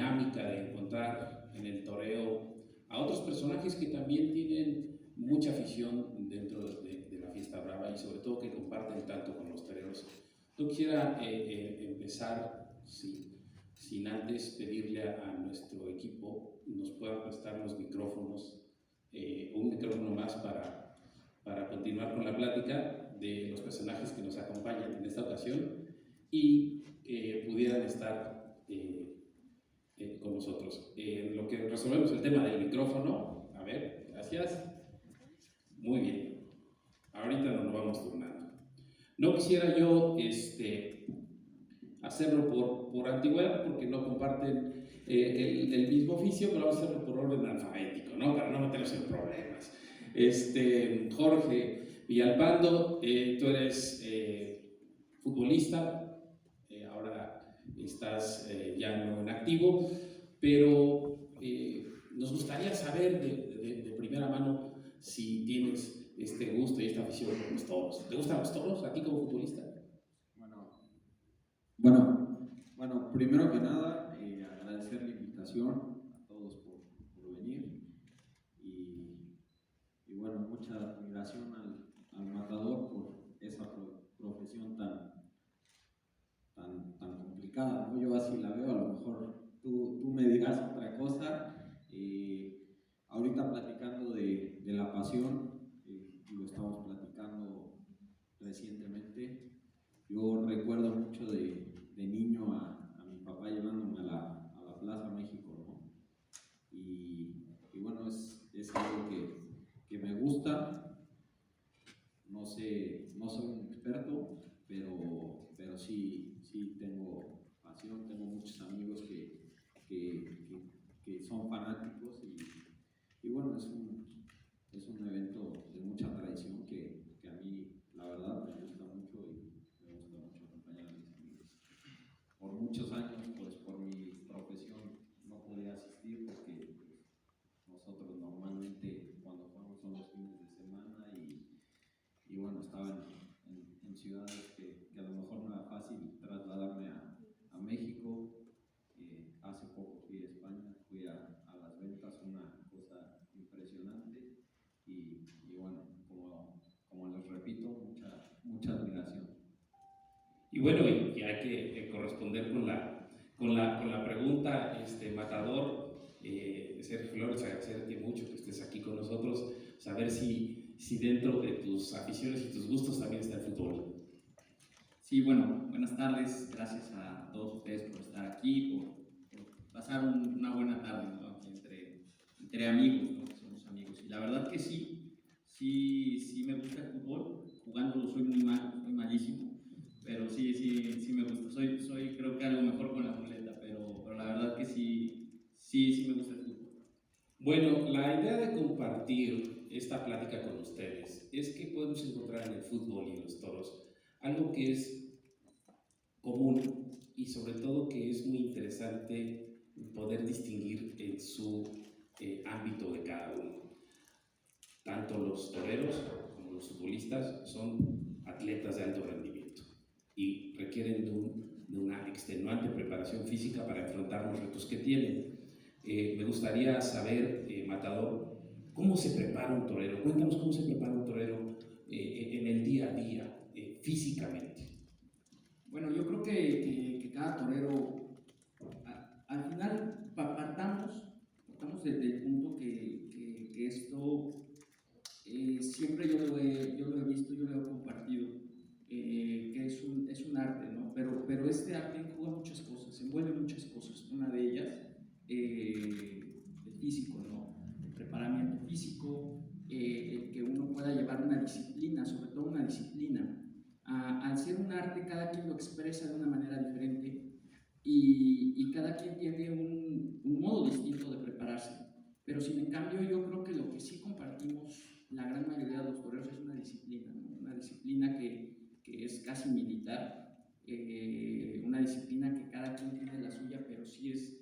dinámica de encontrar en el toreo a otros personajes que también tienen mucha afición dentro de la fiesta brava y sobre todo que comparten tanto con los toreros. Yo quisiera empezar sin antes pedirle a nuestro equipo nos puedan prestar los micrófonos, un micrófono más para continuar con la plática de los personajes que nos acompañan en esta ocasión y pudieran estar con nosotros. Lo que resolvemos el tema del micrófono, a ver, gracias. Muy bien, ahorita nos vamos turnando. No quisiera yo hacerlo por antigüedad, porque no comparten el mismo oficio, pero vamos a hacerlo por orden alfabético, ¿no? Para no meternos en problemas. Jorge Villalpando, tú eres futbolista, ahora estás ya no en activo, pero nos gustaría saber de primera mano si tienes este gusto y esta afición por los toros. ¿Te gustan los toros a ti como futbolista? Bueno, primero que nada, agradecer la invitación a todos por venir y bueno, mucha admiración al matador por esa profesión tan complicada, ¿no? Yo así la veo, a lo mejor tú me dirás otra cosa. Ahorita platicando de la pasión, lo estamos platicando recientemente. Yo recuerdo mucho de niño a mi papá llevándome a la Plaza México, ¿no? Y bueno, es algo que me gusta. No soy un experto, pero sí tengo pasión, tengo muchos amigos que son fanáticos y bueno, es un evento de mucha tradición que a mí, la verdad, me gusta mucho y me gusta mucho acompañar a mis amigos. Por muchos años, pues por mi profesión, no podía asistir porque nosotros normalmente cuando jugamos son los fines de semana y bueno, estaba en ciudades que a lo mejor no era fácil trasladarme a México. Hace poco fui a España, fui a las ventas, una cosa impresionante y bueno, como les repito, mucha admiración. Y bueno, y hay que corresponder con la pregunta, Matador, Sergio Flores, agradecerte mucho que estés aquí con nosotros, saber si dentro de tus aficiones y tus gustos también está el fútbol. Sí, bueno, buenas tardes, gracias a todos ustedes por estar aquí, por pasar una buena tarde, ¿no? Aquí entre amigos, ¿no? Que somos amigos. Y la verdad que sí me gusta el fútbol, jugándolo soy muy malo, soy malísimo, pero sí me gusta. Soy creo que algo mejor con la muleta, pero la verdad que sí me gusta el fútbol. Bueno, la idea de compartir esta plática con ustedes es que podemos encontrar en el fútbol y en los toros algo que es común y sobre todo que es muy interesante poder distinguir en su ámbito de cada uno. Tanto los toreros como los futbolistas son atletas de alto rendimiento y requieren de una extenuante preparación física para enfrentar los retos que tienen. Me gustaría saber, Matador, ¿cómo se prepara un torero? Cuéntanos cómo se prepara un torero en el día a día, físicamente. Bueno, yo creo que cada torero, al final partamos desde el punto que esto siempre yo lo he visto, yo lo he compartido, que es un arte, ¿no? Pero este arte enjuga muchas cosas, envuelve muchas cosas. Una de ellas, el físico, ¿no? El preparamiento físico, el que uno pueda llevar una disciplina, sobre todo una disciplina. Al ser un arte, cada quien lo expresa de una manera diferente y cada quien tiene un modo distinto de prepararse. Pero sin en cambio, yo creo que lo que sí compartimos la gran mayoría de los toreros es una disciplina, ¿no? Una disciplina que es casi militar, una disciplina que cada quien tiene la suya, pero sí es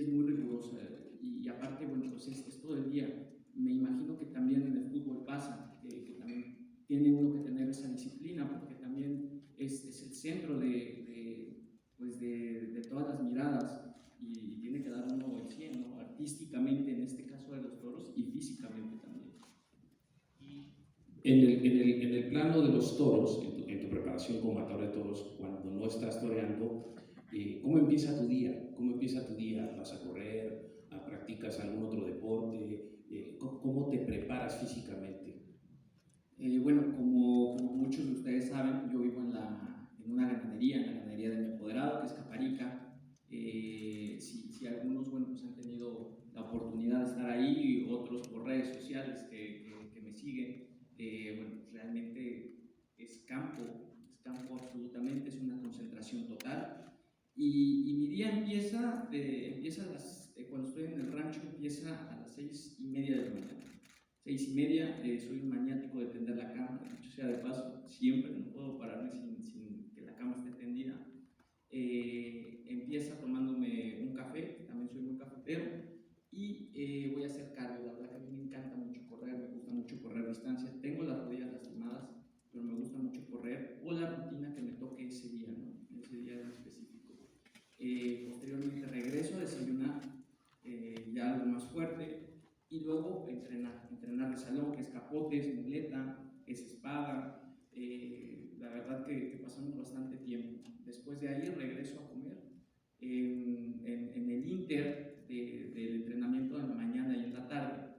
muy rigurosa y aparte, bueno, pues es todo el día. Me imagino que también en el fútbol pasa, que también tiene uno que tener esa disciplina porque también es el centro de todas las miradas y tiene que dar uno en el plano de los toros, en tu preparación como matador de toros, cuando no estás toreando, ¿cómo empieza tu día? ¿Cómo empieza tu día? ¿Vas a correr? ¿Practicas algún otro deporte? ¿Cómo te preparas físicamente? Bueno, como muchos de ustedes saben, yo vivo en una ganadería, en la ganadería de mi apoderado, que es Caparica. Si algunos, bueno, pues han tenido la oportunidad de estar ahí, otros por redes sociales que me siguen, bueno, pues realmente es campo absolutamente, es una concentración total. Y mi día empieza cuando estoy en el rancho, empieza a las 6:30 de la mañana. 6:30, soy un maniático de tender la cama, dicho sea de paso, siempre no puedo pararme sin que la cama esté tendida. Empieza tomándome un café, también soy muy cafetero, y voy a hacer cardio. La verdad que a mí me encanta mucho correr, me gusta mucho correr distancias, tengo las rodillas lastimadas, pero me gusta mucho correr, o la rutina que me toque ese día, ¿no? Ese día en específico. Posteriormente regreso a desayunar, ya algo más fuerte, y luego entrenar de salón, que es capotes, muleta, es espada. La verdad que pasamos bastante tiempo. Después de ahí regreso a comer. En el inter del entrenamiento en la mañana y en la tarde,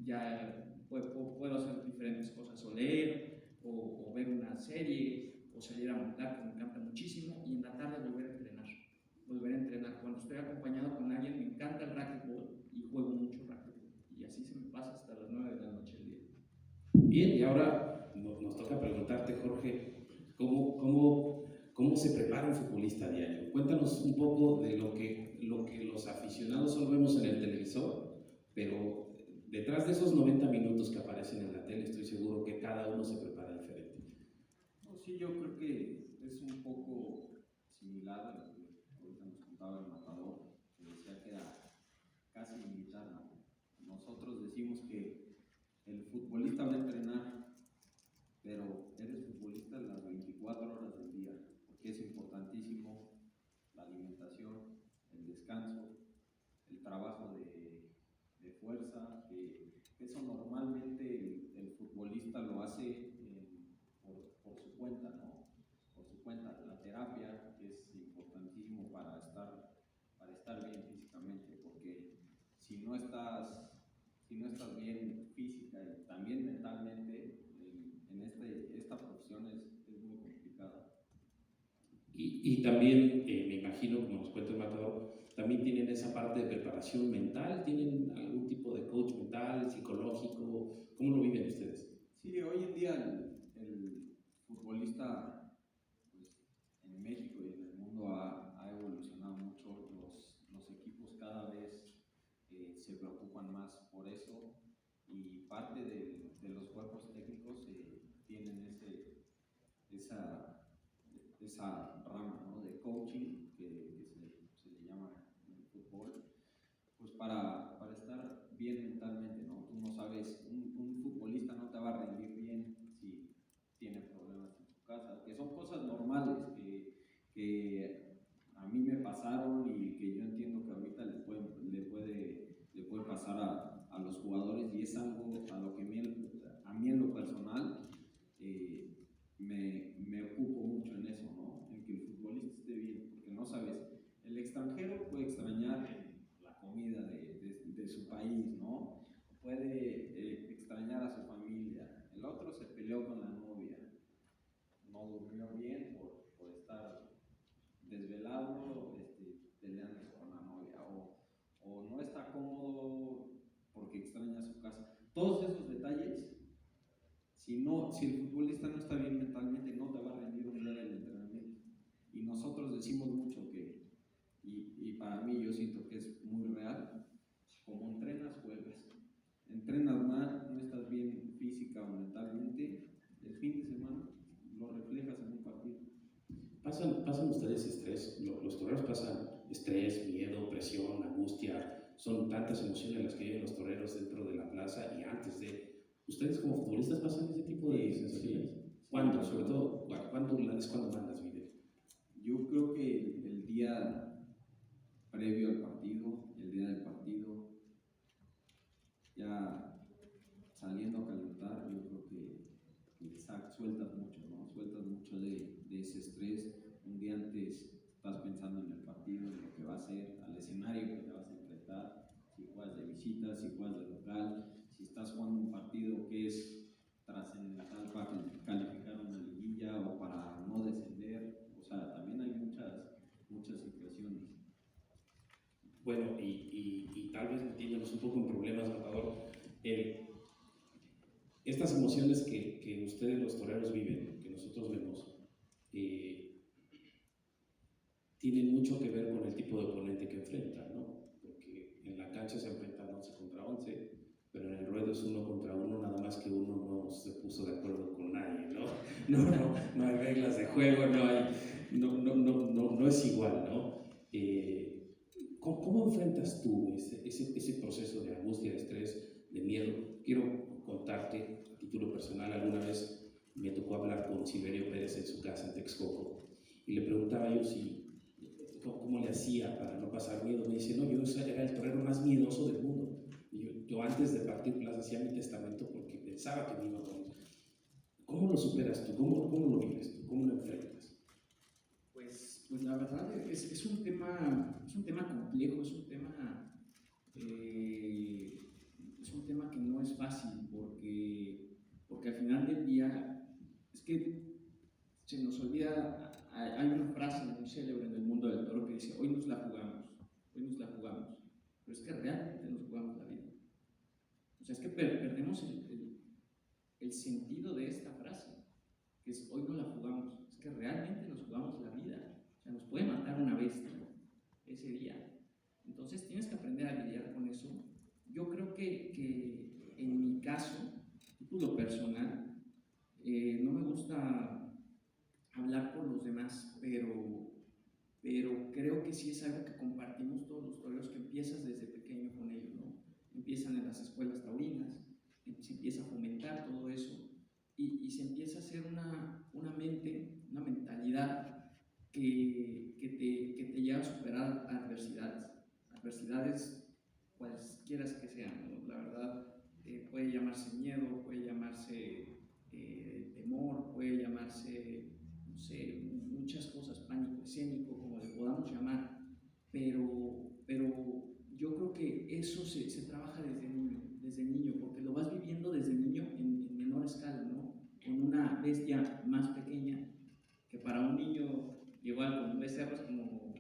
ya puedo hacer diferentes cosas, o leer, o ver una serie, o salir a montar, que me encanta muchísimo, y en la tarde volver a entrenar. Cuando estoy acompañado con alguien, me encanta el racquetball y juego mucho racquetball, y así se me pasa hasta las 9 de la noche el día. Bien, y ahora nos toca preguntarte, Jorge, ¿cómo se prepara un futbolista diario? Cuéntanos un poco de lo que los aficionados solo vemos en el televisor, pero detrás de esos 90 minutos que aparecen en la tele, estoy seguro que cada uno se prepara diferente. No, sí, yo creo que es un poco similar a lo que ahorita nos contaba el matador, que decía que era casi militar, ¿no? Nosotros decimos que el futbolista va a entrenar, pero eres futbolista las 24 horas del día, porque es importantísimo la alimentación, el descanso, el trabajo de fuerza, que eso normalmente el futbolista lo hace por su cuenta, ¿no? Por su cuenta. La terapia es importantísimo para estar bien físicamente, porque si no estás bien física y también mentalmente, esta profesión es muy complicada. Y también, me imagino, como nos cuenta el matador, también tienen esa parte de preparación mental, ¿tienen algún tipo de coach mental, psicológico? ¿Cómo lo viven ustedes? Sí, hoy en día el futbolista, pues, en México y en el mundo ha evolucionado mucho. Los equipos cada vez se preocupan más por eso, y parte de los cuerpos técnicos tienen esa rama, ¿no?, de coaching que se le llama en el fútbol, pues para estar bien mentalmente, ¿no? Tú no sabes, un futbolista no te va a rendir bien si tiene problemas en su casa, que son cosas normales que a mí me pasaron y que yo entiendo que ahorita le puede pasar a los jugadores, y es algo a lo que a mí en lo personal me ocupo mucho en eso, ¿no? En que el futbolista esté bien, porque no sabes, el extranjero puede extrañar la comida de su país, ¿no? Puede extrañar a su familia. El otro se peleó con la novia, no durmió bien por estar desvelado, peleándose con la novia, o no está cómodo porque extraña su casa. Todos esos detalles, si el futbolista no está bien mentalmente, no te va a rendir un día del entrenamiento. Y nosotros decimos mucho que, y para mí yo siento que es muy real, como entrenas, juegas. Entrenas mal, no estás bien física o mentalmente, el fin de semana lo reflejas en un partido. ¿Pasan ustedes estrés? Los toreros pasan estrés, miedo, presión, angustia. Son tantas emociones las que viven los toreros dentro de la plaza y antes de. ¿Ustedes como futbolistas pasan ese tipo de sensaciones? ¿Cuándo? Sobre todo, ¿cuándo es cuando mandas video? Yo creo que el día previo al partido, el día del partido, ya saliendo a calentar, sueltas mucho, ¿no? Sueltas mucho de ese estrés. Un día antes estás pensando en el partido, en lo que va a ser, al escenario que te vas a enfrentar, si juegas de visita, si juegas de local, si estás jugando un partido que es trascendental para calificar una liguilla o para no descender. O sea, también hay muchas situaciones. Bueno, y tal vez metiéndonos un poco en problemas, Matador, estas emociones que ustedes los toreros viven, que nosotros vemos, tienen mucho que ver con el tipo de oponente que enfrentan, ¿no? Porque en la cancha se enfrentan 11 contra 11, pero en el ruedo es 1 contra 1, nada más que uno no se puso de acuerdo con nadie, ¿no? No hay reglas de juego, no es igual, ¿no? ¿Cómo enfrentas tú ese proceso de angustia, de estrés, de miedo? Quiero contarte, a título personal, alguna vez me tocó hablar con Silverio Pérez en su casa en Texcoco y le preguntaba yo cómo le hacía para no pasar miedo. Me dice, no, yo era el torero más miedoso del mundo. Y yo antes de partir plaza hacía mi testamento porque pensaba que me iba a morir. ¿Cómo lo superas tú? ¿Cómo lo vives tú? ¿Cómo lo enfrentas? Pues la verdad es un tema complejo, es un tema que no es fácil porque al final del día es que se nos olvida. Hay una frase muy célebre en el mundo del toro que dice, hoy nos la jugamos, pero es que realmente nos jugamos la vida. O sea, es que perdemos el sentido de esta frase, que es hoy no la jugamos, es que realmente nos jugamos la vida. O sea, nos puede matar una bestia ese día. Entonces tienes que aprender a lidiar con eso. Yo creo que en mi caso, título personal, no me gusta hablar por los demás, pero creo que sí es algo que compartimos todos los toreros, que empiezas desde pequeño con ellos, ¿no? Empiezan en las escuelas taurinas, se empieza a fomentar todo eso y se empieza a hacer una mente, una mentalidad que te lleva a superar adversidades cualesquiera que sean, ¿no? La verdad, puede llamarse miedo, puede llamarse temor, puede llamarse, no sé, muchas cosas, pánico escénico, como le podamos llamar, pero yo creo que eso se trabaja desde niño, porque lo vas viviendo desde niño en menor escala, ¿no? Con una bestia más pequeña, que para un niño igual con un becerro es como, o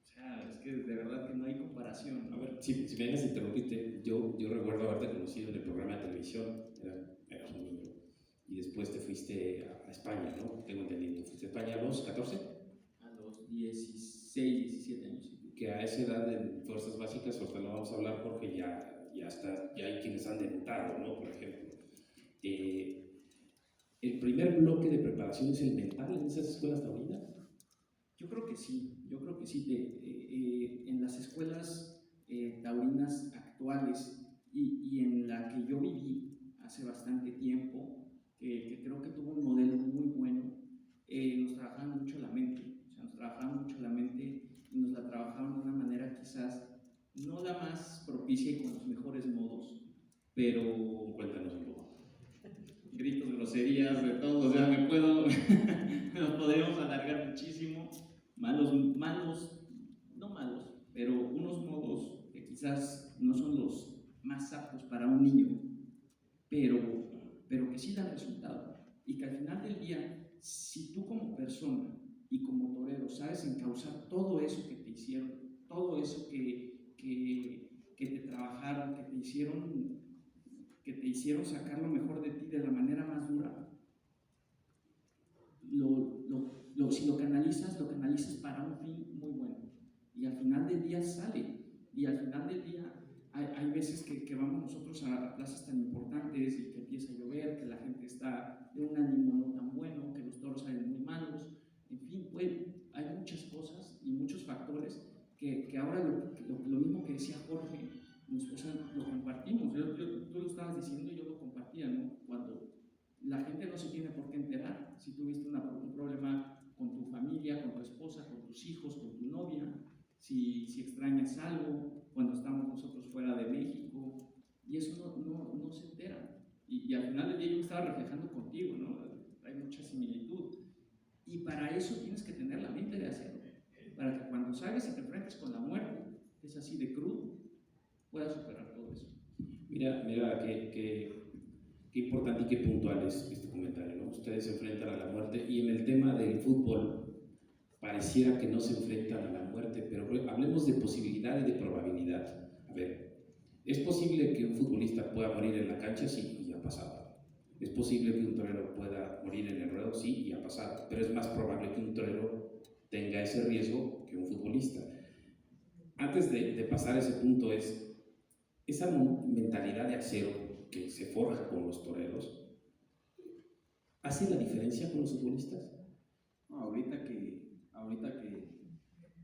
sea, es que de verdad que no hay comparación, ¿no? A ver, si me dejas interrumpirte, yo recuerdo haberte conocido en el programa de televisión, eras un niño, y después te fuiste a España, ¿no? Tengo entendido, ¿fuiste a España a los 14? A los 16, 17 años. Que a esa edad en fuerzas básicas, ahorita lo vamos a hablar porque ya hay quienes han debutado, ¿no? Por ejemplo. ¿El primer bloque de preparación es el mental en esas escuelas taurinas? Yo creo que sí. En las escuelas taurinas actuales y en la que yo viví hace bastante tiempo, que creo que tuvo un modelo muy bueno, nos trabajaban mucho la mente, y nos la trabajaban de una manera quizás no la más propicia y con los mejores modos, pero Cuéntanos un poco. gritos, groserías, de todo, o sea, nos podemos alargar muchísimo, no malos, pero unos modos que quizás no son los más aptos para un niño, pero que sí dan resultado, y que al final del día, si tú como persona y como torero sabes encauzar todo eso que te hicieron, todo eso que te trabajaron, que te hicieron sacar lo mejor de ti de la manera más dura, si lo canalizas para un fin muy bueno, y al final del día sale, y al final del día hay veces que vamos nosotros a plazas tan importantes y que empieza a llover, que la gente está de un ánimo no tan bueno, que los toros salen muy malos, en fin, hay muchas cosas y muchos factores que ahora lo mismo que decía Jorge, lo compartimos. Tú lo estabas diciendo y yo lo compartía, ¿no? Cuando la gente no se tiene por qué enterar si tuviste un problema con tu familia, con tu esposa, con tus hijos, con tu novia, si extrañas algo, cuando estamos nosotros fuera de México, y eso no se entera. Y al final del día yo me estaba reflejando contigo, ¿no? hay mucha similitud. Y para eso tienes que tener la mente de acero, para que cuando salgas y te enfrentes con la muerte, que es así de crudo, puedas superar todo eso. Mira, qué importante y qué puntual es este comentario, ¿no? Ustedes se enfrentan a la muerte y en el tema del fútbol pareciera que no se enfrentan a la muerte, pero hablemos de posibilidad y de probabilidad. A ver, ¿es posible que un futbolista pueda morir en la cancha? Sí, y ha pasado. ¿Es posible que un torero pueda morir en el ruedo? Sí, y ha pasado. Pero es más probable que un torero tenga ese riesgo que un futbolista. Antes de pasar a ese punto, esa mentalidad de acero que se forja con los toreros, ¿hace la diferencia con los futbolistas? No, ahorita que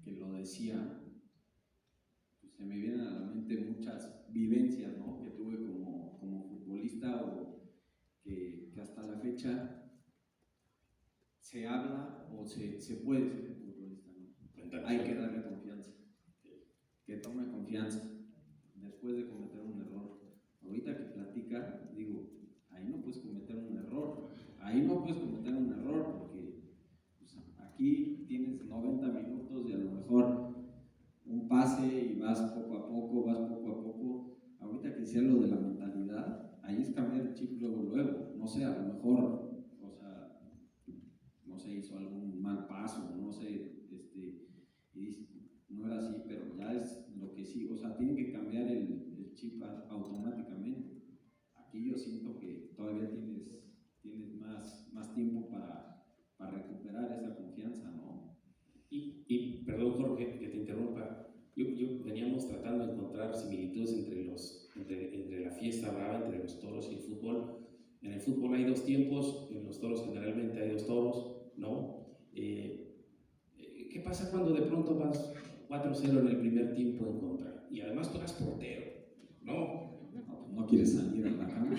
lo decía, pues se me vienen a la mente muchas vivencias, ¿no?, que tuve como futbolista o que hasta la fecha se habla o se puede ser futbolista, ¿no? Hay que darle confianza, que tome confianza después de cometer un error. Ahorita que platica, digo, ahí no puedes cometer un error porque pues, aquí tienes 90 minutos y a lo mejor un pase y vas poco a poco. Ahorita que decía lo de la mentalidad, ahí es cambiar el chip luego. No sé, a lo mejor, o sea, no sé, hizo algún mal paso, no sé, y no era así, pero ya es lo que sí, o sea, tiene que cambiar el chip automáticamente. Aquí yo siento que todavía tienes más tiempo para recuperar esa confianza, ¿no? Y perdón, Jorge, que te interrumpa. Veníamos tratando de encontrar similitudes entre la fiesta brava, entre los toros y el fútbol. En el fútbol hay dos tiempos, en los toros generalmente hay dos toros, ¿no? ¿Qué pasa cuando de pronto vas 4-0 en el primer tiempo en contra? Y además tú eras portero, ¿no? No quieres salir a la cama.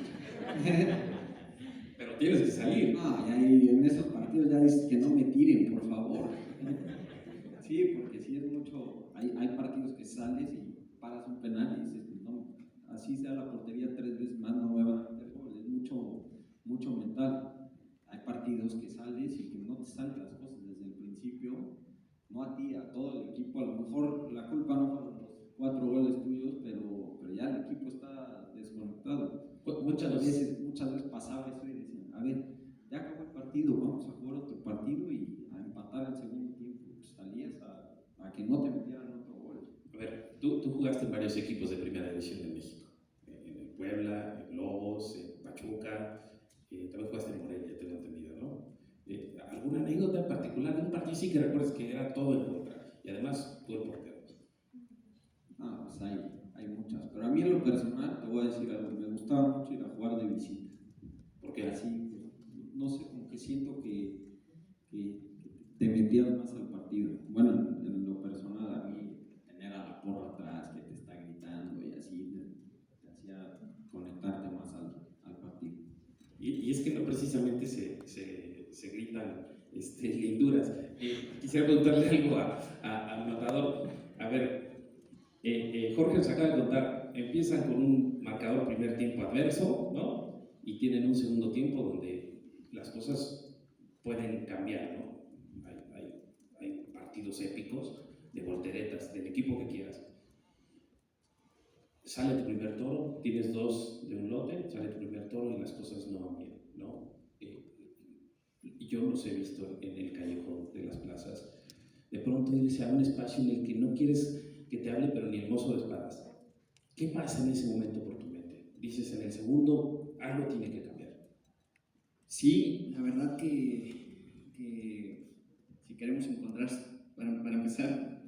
Pero tienes que salir. No, y en esos partidos ya dices que no me tiren, por favor. Sí, porque sí es mucho. Hay partidos que sales y paras un penal y dices, no, así sea la portería 3 veces más, no me van a meter gol. Es mucho mental. Hay partidos que sales y que no te salen las cosas desde el principio, no a ti, a todo el equipo. A lo mejor la culpa no fueron los 4 goles tuyos, pero ya el equipo está desconectado. Muchas veces pasaba eso y decían, a ver, ya acabó el partido, vamos a jugar otro partido y a empatar el segundo tiempo. Pues salías a que no te metieran otro gol. A ver, tú jugaste en varios equipos de primera división en México, en el Puebla, en Lobos, en Pachuca, también jugaste en Morelia, tengo entendido, ¿no? ¿Alguna anécdota en particular de un partido sí que recuerdas que era todo en contra y además tú el portero? Ah, pues hay muchas, pero a mí en lo personal te voy a decir algo, me gustaba mucho ir a jugar de visita. ¿Por qué? Así, no sé, como que siento que te metías más al partido. Bueno, en lo personal a mí tener a la porra atrás que te está gritando y así te hacía conectarte más al partido. Y es que no precisamente se gritan linduras. Quisiera preguntarle algo al matador. A ver, Jorge nos acaba de contar, empiezan con un marcador primer tiempo adverso, ¿no? Y tienen un segundo tiempo donde las cosas pueden cambiar, ¿no? Hay partidos épicos de volteretas, del equipo que quieras. Sale tu primer toro, tienes 2 de un lote, sale tu primer toro y las cosas no van bien, ¿no? Yo los he visto en el callejón de las plazas. De pronto irse a un espacio en el que no quieres que te hable, pero ni el mozo de espadas. ¿Qué pasa en ese momento por tu mente? Dices, en el segundo, algo tiene que cambiar. Sí, la verdad que si queremos encontrar, para empezar,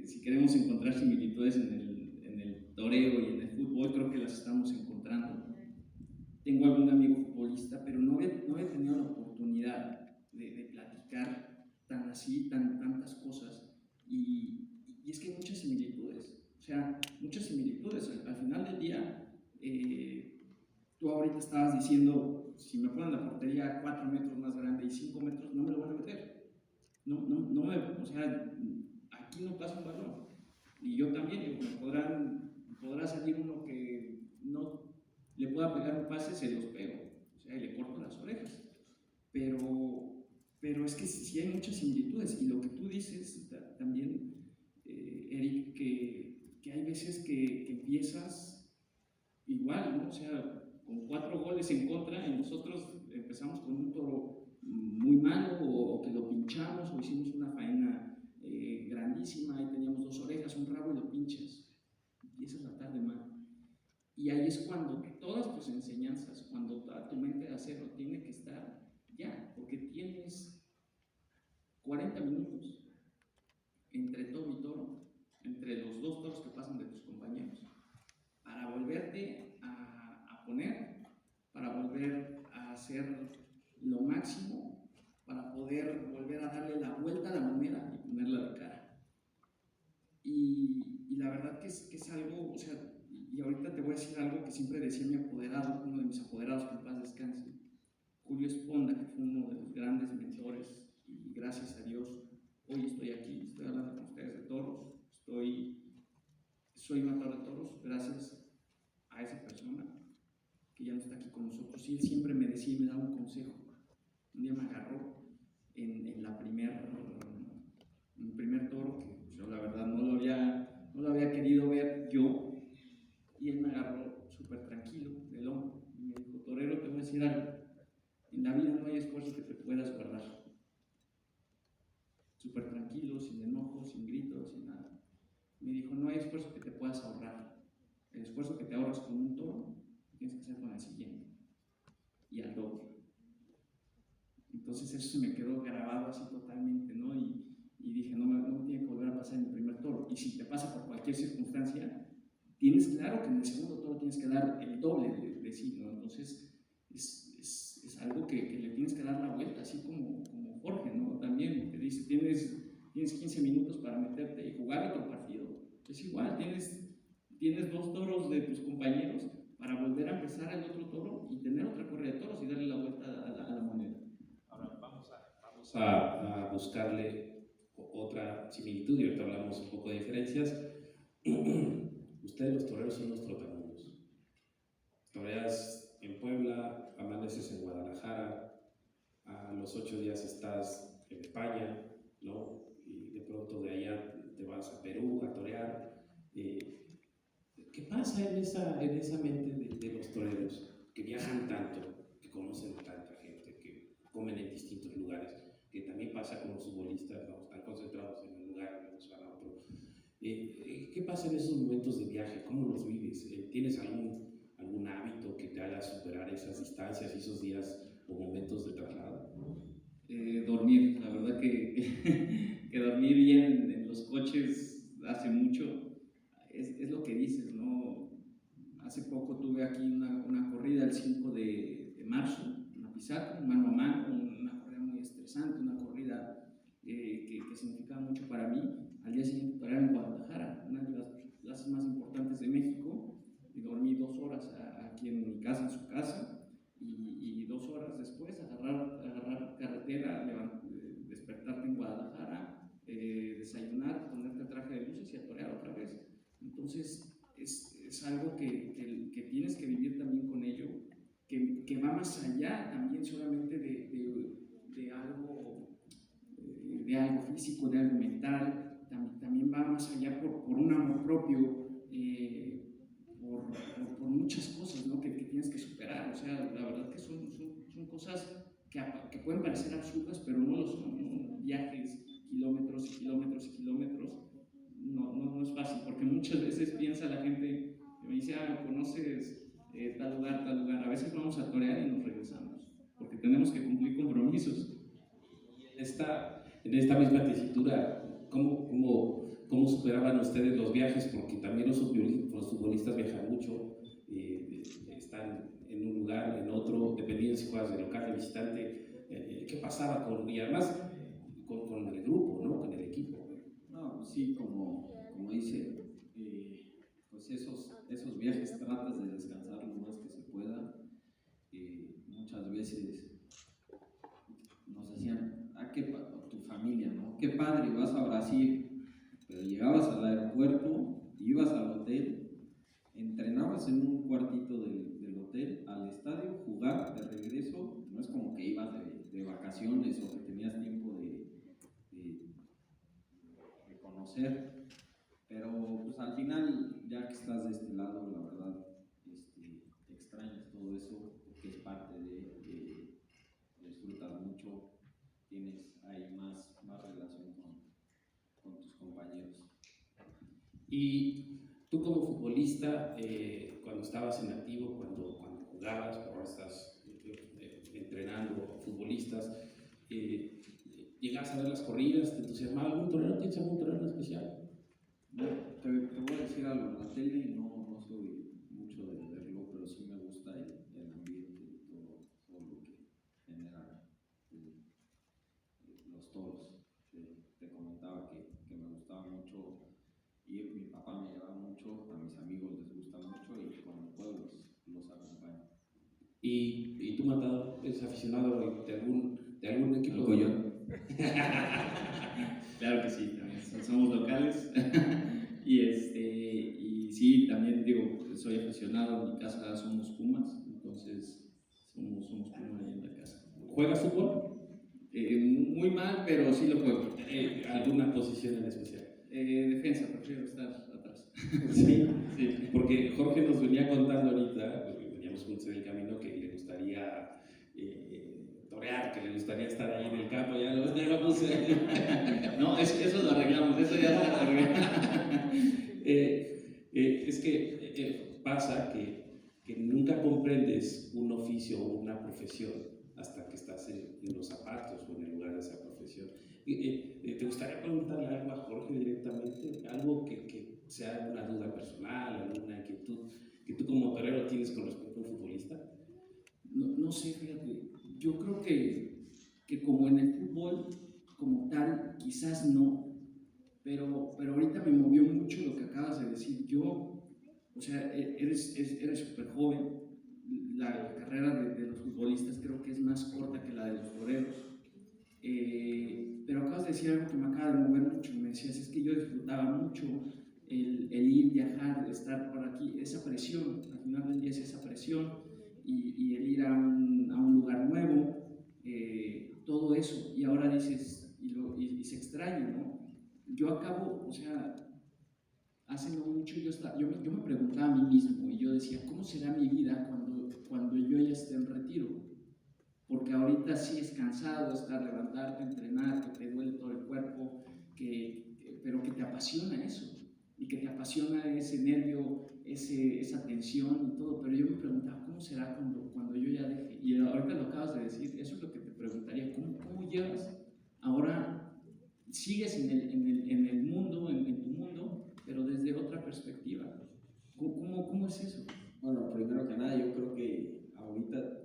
si queremos encontrar similitudes en el toreo y en el fútbol, creo que las estamos encontrando. Tengo algún amigo futbolista, pero no he tenido la oportunidad de platicar tantas cosas. Y es que hay muchas similitudes, o sea, muchas similitudes. Al final del día, tú ahorita estabas diciendo, si me ponen la portería 4 metros más grande y 5 metros, no me lo van a meter. O sea, aquí no pasa un balón. Y yo también, podrá salir uno que no le pueda pegar un pase, se los pego, o sea, y le corto las orejas. pero es que sí hay muchas similitudes, y lo que tú dices también, Eric, que hay veces que empiezas igual, ¿no? O sea, con 4 goles en contra, y nosotros empezamos con un toro muy malo, o que lo pinchamos, o hicimos una faena grandísima, y teníamos 2 orejas, un rabo, y lo pinchas, empiezas a tarde mal. Y ahí es cuando todas tus enseñanzas, cuando toda tu mente de acero tiene que estar ya, porque tienes 40 minutos entre toro y toro, entre los 2 toros que pasan de tus compañeros, para volverte a poner, para volver a hacer lo máximo, para poder volver a darle la vuelta a la moneda y ponerla de cara. Y la verdad que es algo, o sea, y ahorita te voy a decir algo que siempre decía mi apoderado, uno de mis apoderados, que en paz descanse, Julio Esponda, que fue uno de los grandes mentores, y gracias a Dios hoy estoy aquí, estoy hablando con ustedes de toros, soy matador de toros gracias a esa persona que ya no está aquí con nosotros, y él siempre me decía y me daba un consejo. Un día me agarró en el primer toro, que yo la verdad no lo había querido ver yo, y él me agarró súper tranquilo del hombro y me dijo: torero, te voy a decir algo, en la vida no hay esfuerzo que te puedas guardar. Súper tranquilo, sin enojo, sin gritos, sin nada. Me dijo: no hay esfuerzo que te puedas ahorrar. El esfuerzo que te ahorras con un toro, tienes que hacer con el siguiente, y al doble. Entonces eso se me quedó grabado así totalmente, ¿no? Y dije: no me tiene que volver a pasar en el primer toro. Y si te pasa por cualquier circunstancia, tienes claro que en el segundo toro tienes que dar el doble de sí, ¿no? Entonces es algo que le tienes que dar la vuelta, así como Jorge, ¿no? También te dice: tienes 15 minutos para meterte y jugar otro partido. Es igual, tienes 2 toros de tus compañeros para volver a empezar el otro toro y tener otra corrida de toros y darle la vuelta a la moneda. Ahora vamos a buscarle otra similitud, y ahorita hablamos un poco de diferencias. Ustedes, los toreros, son los trotamundos. Toreas en Puebla, amaneces en Guadalajara, a los 8 días estás en España, ¿no? Y de pronto de allá te vas a Perú a torear. ¿Qué pasa en esa mente de los toreros que viajan tanto, que conocen tanta gente, que comen en distintos lugares, que también pasa con los futbolistas, ¿no? Están concentrados en un lugar, no van a otro? ¿Qué pasa en esos momentos de viaje? ¿Cómo los vives? ¿Tienes algún hábito que te haga superar esas distancias y esos días o momentos de traslado? Dormir, la verdad que dormir bien en los coches hace mucho. Es lo que dices, ¿no? Hace poco tuve aquí una corrida el 5 de marzo, una Pisaco, mano a mano, una corrida muy estresante, una corrida que significaba mucho para mí. Al día siguiente toreaba en Guadalajara, una de las plazas más importantes de México, y dormí 2 horas aquí en mi casa, en su casa, y 2 horas después agarrar carretera, despertarte en Guadalajara, desayunar, ponerte el traje de luces y a torear otra vez. Entonces es algo que tienes que vivir también con ello, que va más allá también solamente de algo físico, de algo mental, también va más allá por un amor propio, por muchas cosas, ¿no? que tienes que superar. O sea, la verdad que son cosas que pueden parecer absurdas, pero no lo son, ¿no? Viajes, kilómetros y kilómetros y kilómetros, no es fácil, porque muchas veces piensa la gente, me dice: conoces tal lugar, a veces vamos a torear y nos regresamos, porque tenemos que cumplir compromisos. En esta misma tesitura, ¿cómo superaban ustedes los viajes? Porque también los futbolistas viajan mucho, están en un lugar, en otro, dependiendo si juegas de local, de visitante. ¿Qué pasaba y además con el grupo, ¿no? Con el equipo? No, pues sí, como dice, pues esos viajes tratas de descansar lo más que se pueda. Muchas veces nos decían: tu familia, ¿no? Qué padre, vas a Brasil, pero llegabas al aeropuerto, ibas al hotel, entrenabas en un cuartito del hotel, al estadio, jugar, de regreso. No es como que ibas de vacaciones o que tenías tiempo de conocer, pero pues al final, ya que estás de este lado, la verdad, extrañas todo eso porque es parte lo disfrutas mucho, tienes ahí más relación con tus compañeros. Y tú como futbolista, cuando estabas en activo, cuando jugabas, ahora estás entrenando futbolistas, ¿llegas a ver las corridas? ¿Te entusiasmaba algún torneo? ¿Tienes algún torneo en especial? No, te voy a decir algo, en la tele no soy mucho de verlo, pero sí me gusta el ambiente y todo lo que genera los toros. Te comentaba que me gustaba mucho ir, mi papá me llevaba mucho, a mis amigos les gusta mucho y cuando puedo los acompaño. ¿Y tú, Matador, eres aficionado de algún equipo? ¿Alcoyón? Claro que sí, también somos locales. Y sí, también digo, soy aficionado, en mi casa somos Pumas, entonces somos Pumas ahí en la casa. ¿Juegas fútbol? Muy mal, pero sí lo juego. ¿Alguna posición en especial? Defensa, prefiero estar atrás. Sí, Sí. porque Jorge nos venía contando ahorita, porque veníamos juntos en el camino, que le gustaría torear, que le gustaría estar ahí en el campo, ya lo puse. No, eso lo arreglamos, eso ya se arreglamos. Es que pasa que nunca comprendes un oficio o una profesión hasta que estás en los zapatos o en el lugar de esa profesión. ¿Te gustaría preguntarle algo a Jorge directamente? Algo que sea una duda personal, alguna inquietud que tú como torero tienes con respecto a un futbolista. No sé, fíjate, yo creo que como en el fútbol, como tal, quizás no, pero ahorita me movió mucho lo que acabas de decir. O sea, eres súper joven, la carrera de los futbolistas creo que es más corta que la de los toreros, pero acabas de decir algo que me acaba de mover mucho. Me decías, es que yo disfrutaba mucho el ir, viajar, estar por aquí, esa presión, al final del día es esa presión, y el ir a un lugar nuevo, todo eso, y ahora dices, y se extraña, ¿no? Yo acabo, o sea, hace no mucho yo me preguntaba a mí mismo y yo decía, ¿cómo será mi vida cuando yo ya esté en retiro? Porque ahorita sí es cansado estar, levantarte, entrenar, que te duele todo el cuerpo, pero que te apasiona eso, y que te apasiona ese nervio, esa tensión y todo. Pero yo me preguntaba, ¿cómo será cuando yo ya deje? Y ahorita lo acabas de decir, eso es lo que te preguntaría, ¿cómo llevas ahora? Sigues en el mundo, en tu mundo, pero desde otra perspectiva. ¿Cómo es eso? Bueno, primero que nada, yo creo que ahorita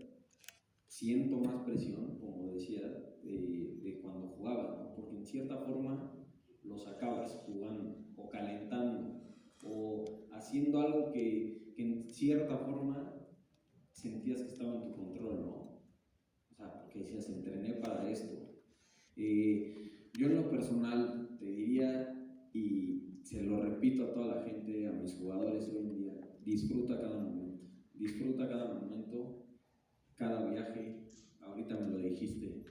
siento más presión, como decía, de cuando jugaba, ¿no? Porque en cierta forma lo sacabas jugando o calentando o haciendo algo que en cierta forma sentías que estaba en tu control, ¿no? O sea, porque decías, entrené para esto. Yo en lo personal te diría, y se lo repito a toda la gente, a mis jugadores hoy en día, disfruta cada momento, cada viaje. Ahorita me lo dijiste,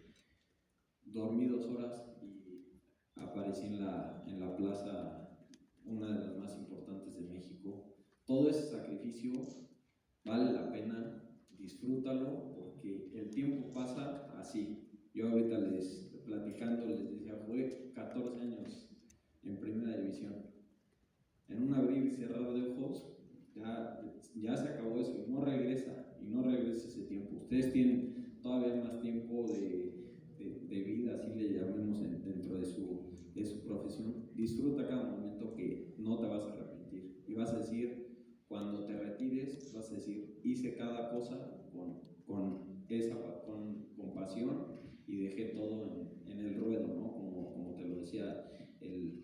dormí 2 horas y aparecí en la plaza, una de las más importantes de México. Todo ese sacrificio vale la pena, disfrútalo, porque el tiempo pasa así. Yo ahorita platicando les decía, jugué 14 años en primera división. En un abrir y cerrar de ojos, ya se acabó eso y no regresa ese tiempo. Ustedes tienen todavía más tiempo de vida, así le llamemos dentro de su profesión. Disfruta cada momento, que no te vas a arrepentir y vas a decir, cuando te retires, vas a decir, hice cada cosa con pasión y dejé todo en el ruedo, ¿no? Como te lo decía el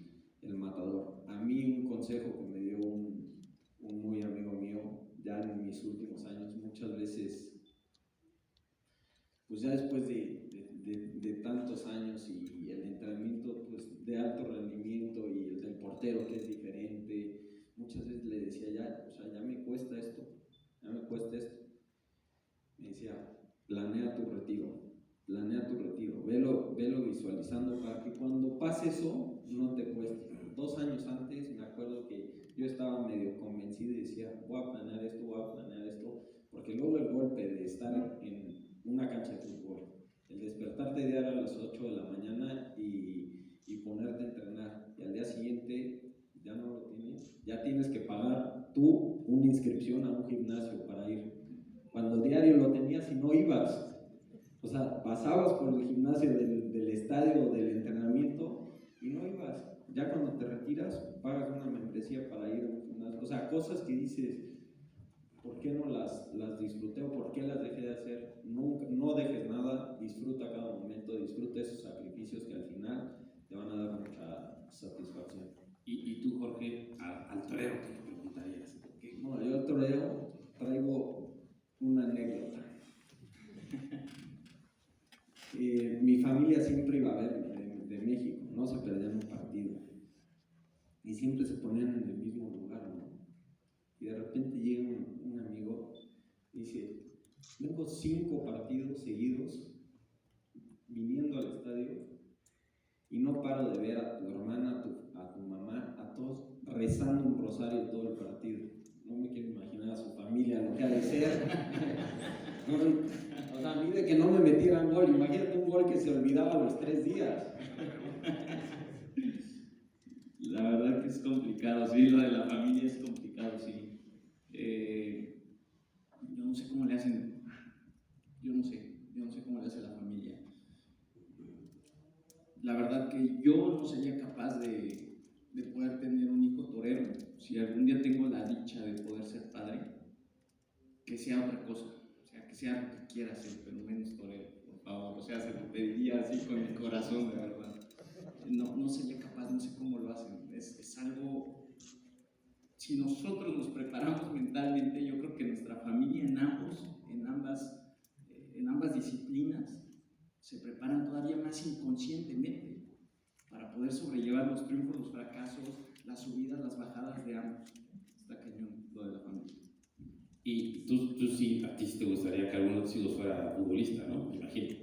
Matador. A mí un consejo que me dio un muy amigo mío, ya en mis últimos años, muchas veces, pues ya después de tantos años y el entrenamiento pues, de alto rendimiento y el del portero que es diferente, muchas veces le decía, ya me cuesta esto. Me decía, planea tu retiro. planea tu retiro, velo visualizando para que cuando pase eso no te cueste. 2 años antes me acuerdo que yo estaba medio convencido y decía, voy a planear esto, porque luego el golpe de estar en una cancha de fútbol, el despertarte diario a las 8 de la mañana y ponerte a entrenar, y al día siguiente ya no lo tienes, ya tienes que pagar tú una inscripción a un gimnasio para ir, cuando diario lo tenías y no ibas. O sea, pasabas por el gimnasio del estadio, del entrenamiento y no ibas. Ya cuando te retiras, pagas una membresía para ir a un gimnasio. O sea, cosas que dices, ¿por qué no las disfruté o por qué las dejé de hacer? Nunca, no dejes nada, disfruta cada momento, disfruta esos sacrificios que al final te van a dar mucha satisfacción. Y tú, Jorge, al torero, ¿qué le preguntarías? Bueno, yo al torero traigo una anécdota. Mi familia siempre iba a ver de México, no se perdían un partido y siempre se ponían en el mismo lugar, ¿no? Y de repente llega un amigo y dice, vengo 5 partidos seguidos viniendo al estadio y no paro de ver a tu hermana, a tu mamá, a todos rezando un rosario todo el partido. No me quiero imaginar a su familia lo que ha de ser. O sea, a mí de que no me metieran gol, imagínate un gol que se olvidaba a los 3 días. La verdad que es complicado, sí, lo de la familia es complicado, sí. Yo no sé cómo le hacen, yo no sé cómo le hace la familia. La verdad que yo no sería capaz de poder tener un hijo torero. Si algún día tengo la dicha de poder ser padre, que sea otra cosa, o sea, que sea lo que quiera hacer, pero menos torero, por favor. O sea, se lo pediría así con mi corazón, de verdad. No sería capaz, no sé cómo lo hacen. Es algo, si nosotros nos preparamos mentalmente, yo creo que nuestra familia en ambas disciplinas se preparan todavía más inconscientemente para poder sobrellevar los triunfos, los fracasos, las subidas, las bajadas de ambos. Está cañón lo de la familia. Y tú sí, a ti sí te gustaría que alguno de tus hijos fuera futbolista, ¿no? Me imagino.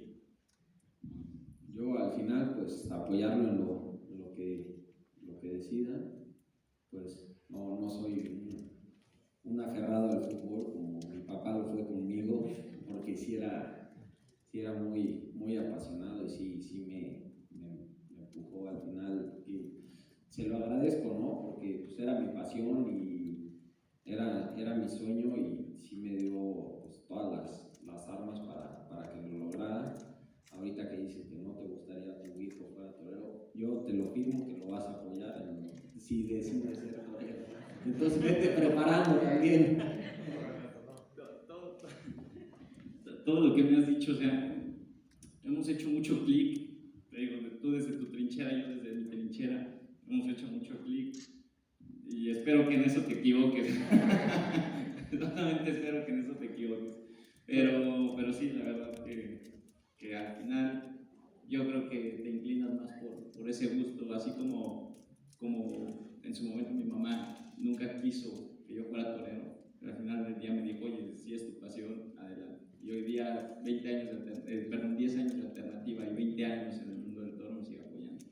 Yo al final, pues apoyarlo en lo que decida, pues no soy un aferrado al fútbol como mi papá lo fue conmigo, porque sí era muy apasionado y sí me empujó al final, y se lo agradezco, ¿no? Porque pues era mi pasión y era mi sueño y sí me dio pues, todas las armas para que lo lograra. Ahorita que dices que no te gustaría tu hijo fuera torero, yo te lo firmo que lo vas a apoyar si decides ser torero. Entonces vete preparando también. Todo lo que me has dicho, o sea, hemos hecho mucho clic. Te digo, tú desde tu trinchera, yo desde mi trinchera, hemos hecho mucho clic. Y espero que en eso te equivoques. Solamente espero que en eso te equivoques. Pero sí, la verdad que al final yo creo que te inclinas más por ese gusto, así como en su momento mi mamá nunca quiso que yo fuera torero, pero al final del día me dijo, oye, si es tu pasión, adelante. Y hoy día, 10 años de alternativa y 20 años en el mundo del toro me sigue apoyando.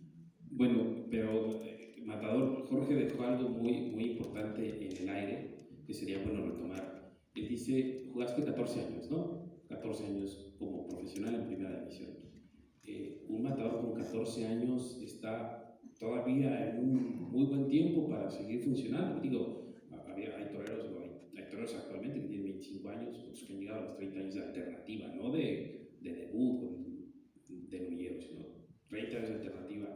Bueno, pero Matador, Jorge dejó algo muy importante en el aire, que sería bueno retomar. Él dice, jugaste 14 años, ¿no? 14 años como profesional en primera división. Un matador con 14 años está todavía en un muy buen tiempo para seguir funcionando. Digo, hay toreros actualmente que tienen 25 años, otros que han llegado a los 30 años de alternativa, no de debut de novillero, sino 30 años de alternativa.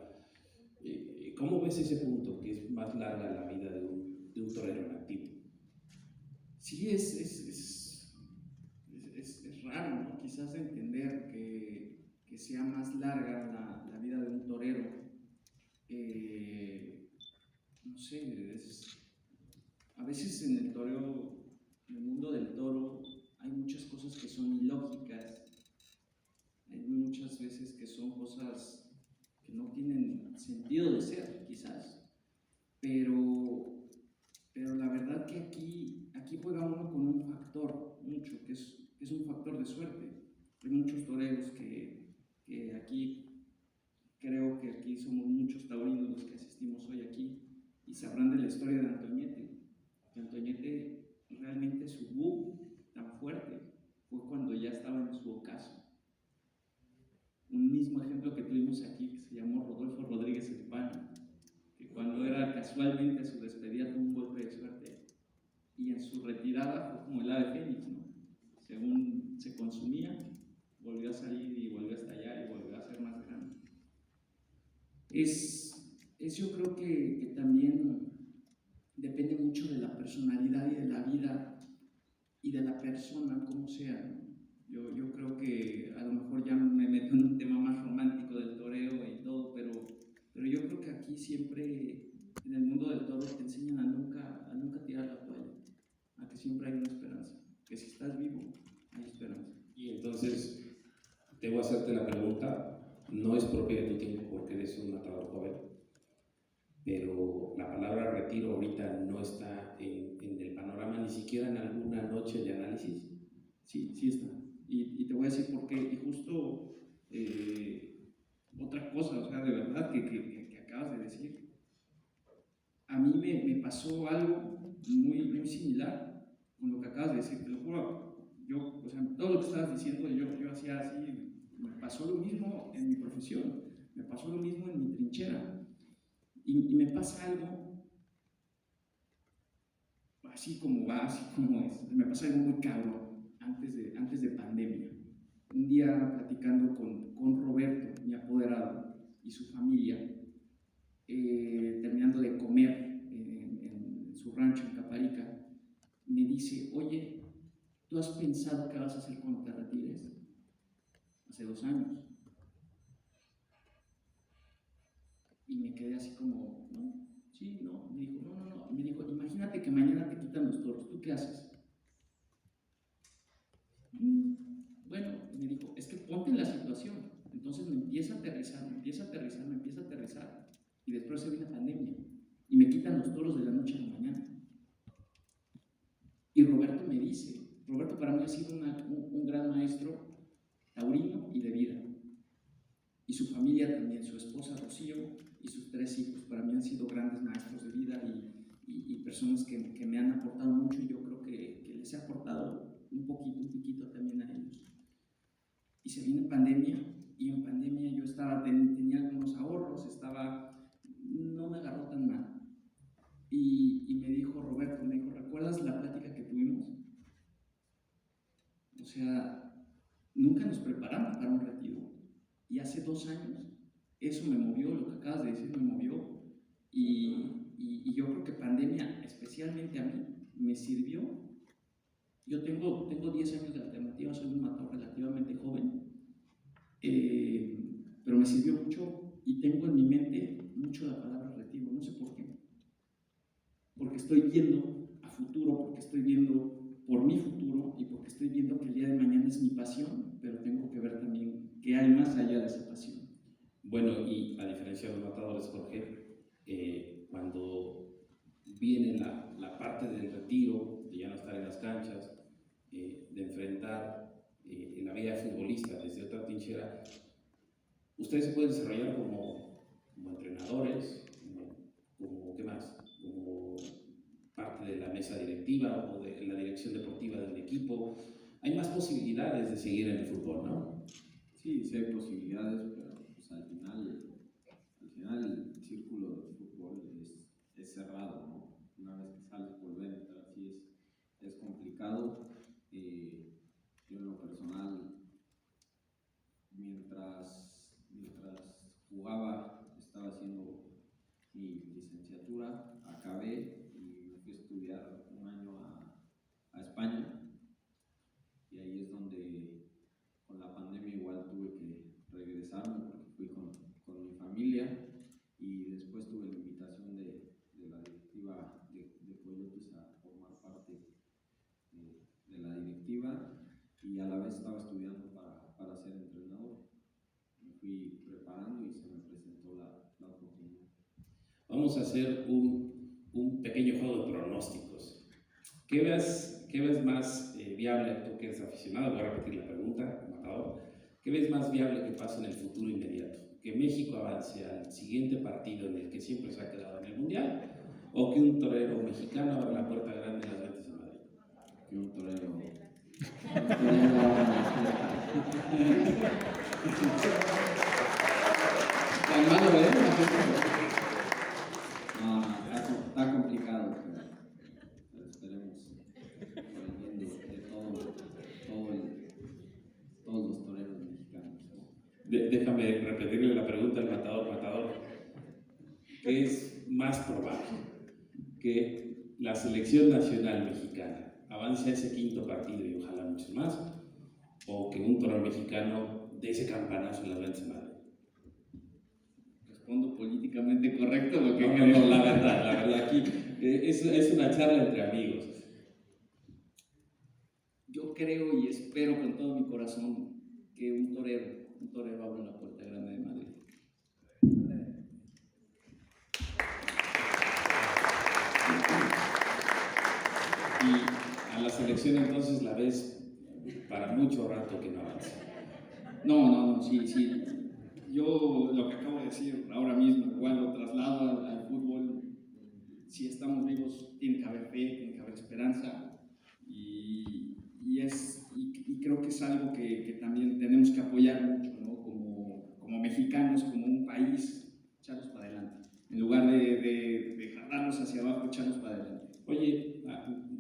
¿Cómo ves ese punto, que es más larga la vida de un torero en activo? Sí, es raro, ¿no? Quizás entender que sea más larga la vida de un torero. No sé, a veces en el toreo, en el mundo del toro, hay muchas cosas que son ilógicas, hay muchas veces que son cosas que no tienen sentido de ser, quizás, pero la verdad que aquí juega uno con un factor mucho, que es un factor de suerte. Hay muchos toreros que que aquí, creo que aquí somos muchos taurinos los que asistimos hoy aquí y sabrán de la historia de Antoñete. Que Antoñete realmente su boom tan fuerte fue cuando ya estaba en su ocaso. Un mismo ejemplo que tuvimos aquí, que se llamó Rodolfo Rodríguez el Pana, que cuando era casualmente su despedida tuvo un golpe de suerte y en su retirada fue como el ave fénix, ¿no? Según se consumía, volvió a salir y volvió a estallar y volvió a ser más grande. Yo creo que también depende mucho de la personalidad y de la vida y de la persona, como sea, ¿no? Yo creo que a lo mejor ya me meto en un tema más romántico del toreo y todo, pero yo creo que aquí siempre en el mundo del toro te enseñan a nunca tirar la toalla, a que siempre hay una esperanza, que si estás vivo hay esperanza. Y entonces, debo hacerte la pregunta, no es propia de tu tiempo porque eres un matador joven, pero la palabra retiro ahorita no está en el panorama, ni siquiera en alguna noche de análisis. Sí, sí está. Y te voy a decir por qué. Y justo otra cosa, o sea, de verdad, que acabas de decir. A mí me pasó algo muy similar con lo que acabas de decir, te lo juro. Yo, o sea, todo lo que estabas diciendo, yo hacía así. Me pasó lo mismo en mi profesión, me pasó lo mismo en mi trinchera. Y me pasa algo así como va, así como es. Me pasa algo muy cabrón antes de pandemia. Un día platicando con Roberto, mi apoderado, y su familia, terminando de comer en su rancho en Caparica, me dice, oye, ¿tú has pensado qué vas a hacer cuando te retires? Hace 2 años. Y me quedé así como, no, sí, no. Me dijo, no. Me dijo, imagínate que mañana te quitan los toros, ¿tú qué haces? Bueno, me dijo, es que ponte en la situación. Entonces me empieza a aterrizar. Y después se viene la pandemia. Y me quitan los toros de la noche a la mañana. Y Roberto me dice, Roberto para mí ha sido un gran maestro taurino y de vida. Y su familia también, su esposa Rocío y sus 3 hijos, para mí han sido grandes maestros de vida y personas que me han aportado mucho y yo creo que les he aportado un poquito también a ellos. Y se viene pandemia y en pandemia yo tenía algunos ahorros, no me agarró tan mal. Y me dijo Roberto, ¿recuerdas la plática que tuvimos? O sea, nunca nos preparamos para un retiro. Y hace 2 años, eso me movió, lo que acabas de decir me movió. Y yo creo que pandemia, especialmente a mí, me sirvió. Yo tengo 10 años de alternativa, soy un matador relativamente joven, pero me sirvió mucho y tengo en mi mente mucho la palabra retiro, no sé por qué. Porque estoy viendo a futuro, porque estoy viendo por mi futuro y porque estoy viendo que el día de mañana es mi pasión, pero tengo que ver también qué hay más allá de esa pasión. Bueno, y a diferencia de los matadores, Jorge, cuando viene la parte del retiro, de ya no estar en las canchas, de enfrentar la vida de futbolista desde otra trinchera, ustedes se pueden desarrollar como entrenadores, como ¿qué más? Como parte de la mesa directiva o de la dirección deportiva del equipo. Hay más posibilidades de seguir en el fútbol, ¿no? Sí, sí hay posibilidades, pero pues, al final el círculo del fútbol es cerrado, ¿no? Una vez que sales, volver a entrar así es complicado. Yo en lo personal, mientras jugaba, estaba haciendo mi licenciatura, acabé y me fui a estudiar 1 año a España, y ahí es donde con la pandemia igual tuve que regresarme porque fui con mi familia, y después tuve la invitación de la directiva de Coyotes a formar parte de la directiva, y a la vez estaba estudiando para ser entrenador. Me fui preparando y se me presentó la oportunidad. Vamos a hacer un pequeño juego de pronósticos. ¿Qué ves más viable, tú que eres aficionado? Voy a repetir la pregunta, matador. ¿Qué ves más viable que pase en el futuro inmediato? ¿Que México avance al siguiente partido en el que siempre se ha quedado en el Mundial? ¿O que un torero mexicano abra la puerta grande en las ventas de Madrid? Que un torero. No, está complicado, pero esperemos por el bien de todos los toreros mexicanos. Déjame repetirle la pregunta al matador. ¿Qué es más probable? ¿Que la selección nacional mexicana avance a ese quinto partido y ojalá muchos más? ¿O que un torero mexicano dé ese campanazo en las ventas de Madrid? Respondo políticamente correcto lo que No, la verdad, aquí es una charla entre amigos. Yo creo y espero con todo mi corazón que un torero abra la puerta grande de Madrid. Y a la selección entonces la ves para mucho rato que no avance. No, sí. Yo lo que acabo de decir ahora mismo, igual lo traslado al fútbol. Si estamos vivos, tiene que haber fe, tiene que haber esperanza. Y creo que es algo que también tenemos que apoyar mucho, ¿no? Como mexicanos, como un país, echarlos para adelante. En lugar de jalarlos hacia abajo, echarlos para adelante. Oye,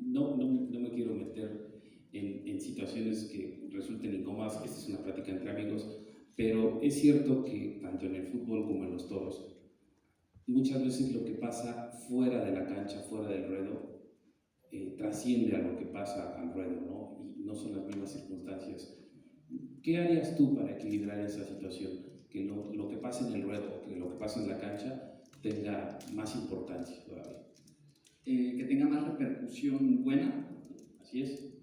no me quiero meter en situaciones que resulten incómodas. Esta es una plática entre amigos. Pero es cierto que tanto en el fútbol como en los toros, muchas veces lo que pasa fuera de la cancha, fuera del ruedo, trasciende a lo que pasa al ruedo, ¿no? Y no son las mismas circunstancias. ¿Qué harías tú para equilibrar esa situación? Que lo que pasa en el ruedo, que lo que pasa en la cancha tenga más importancia todavía. Que tenga más repercusión buena. Así es.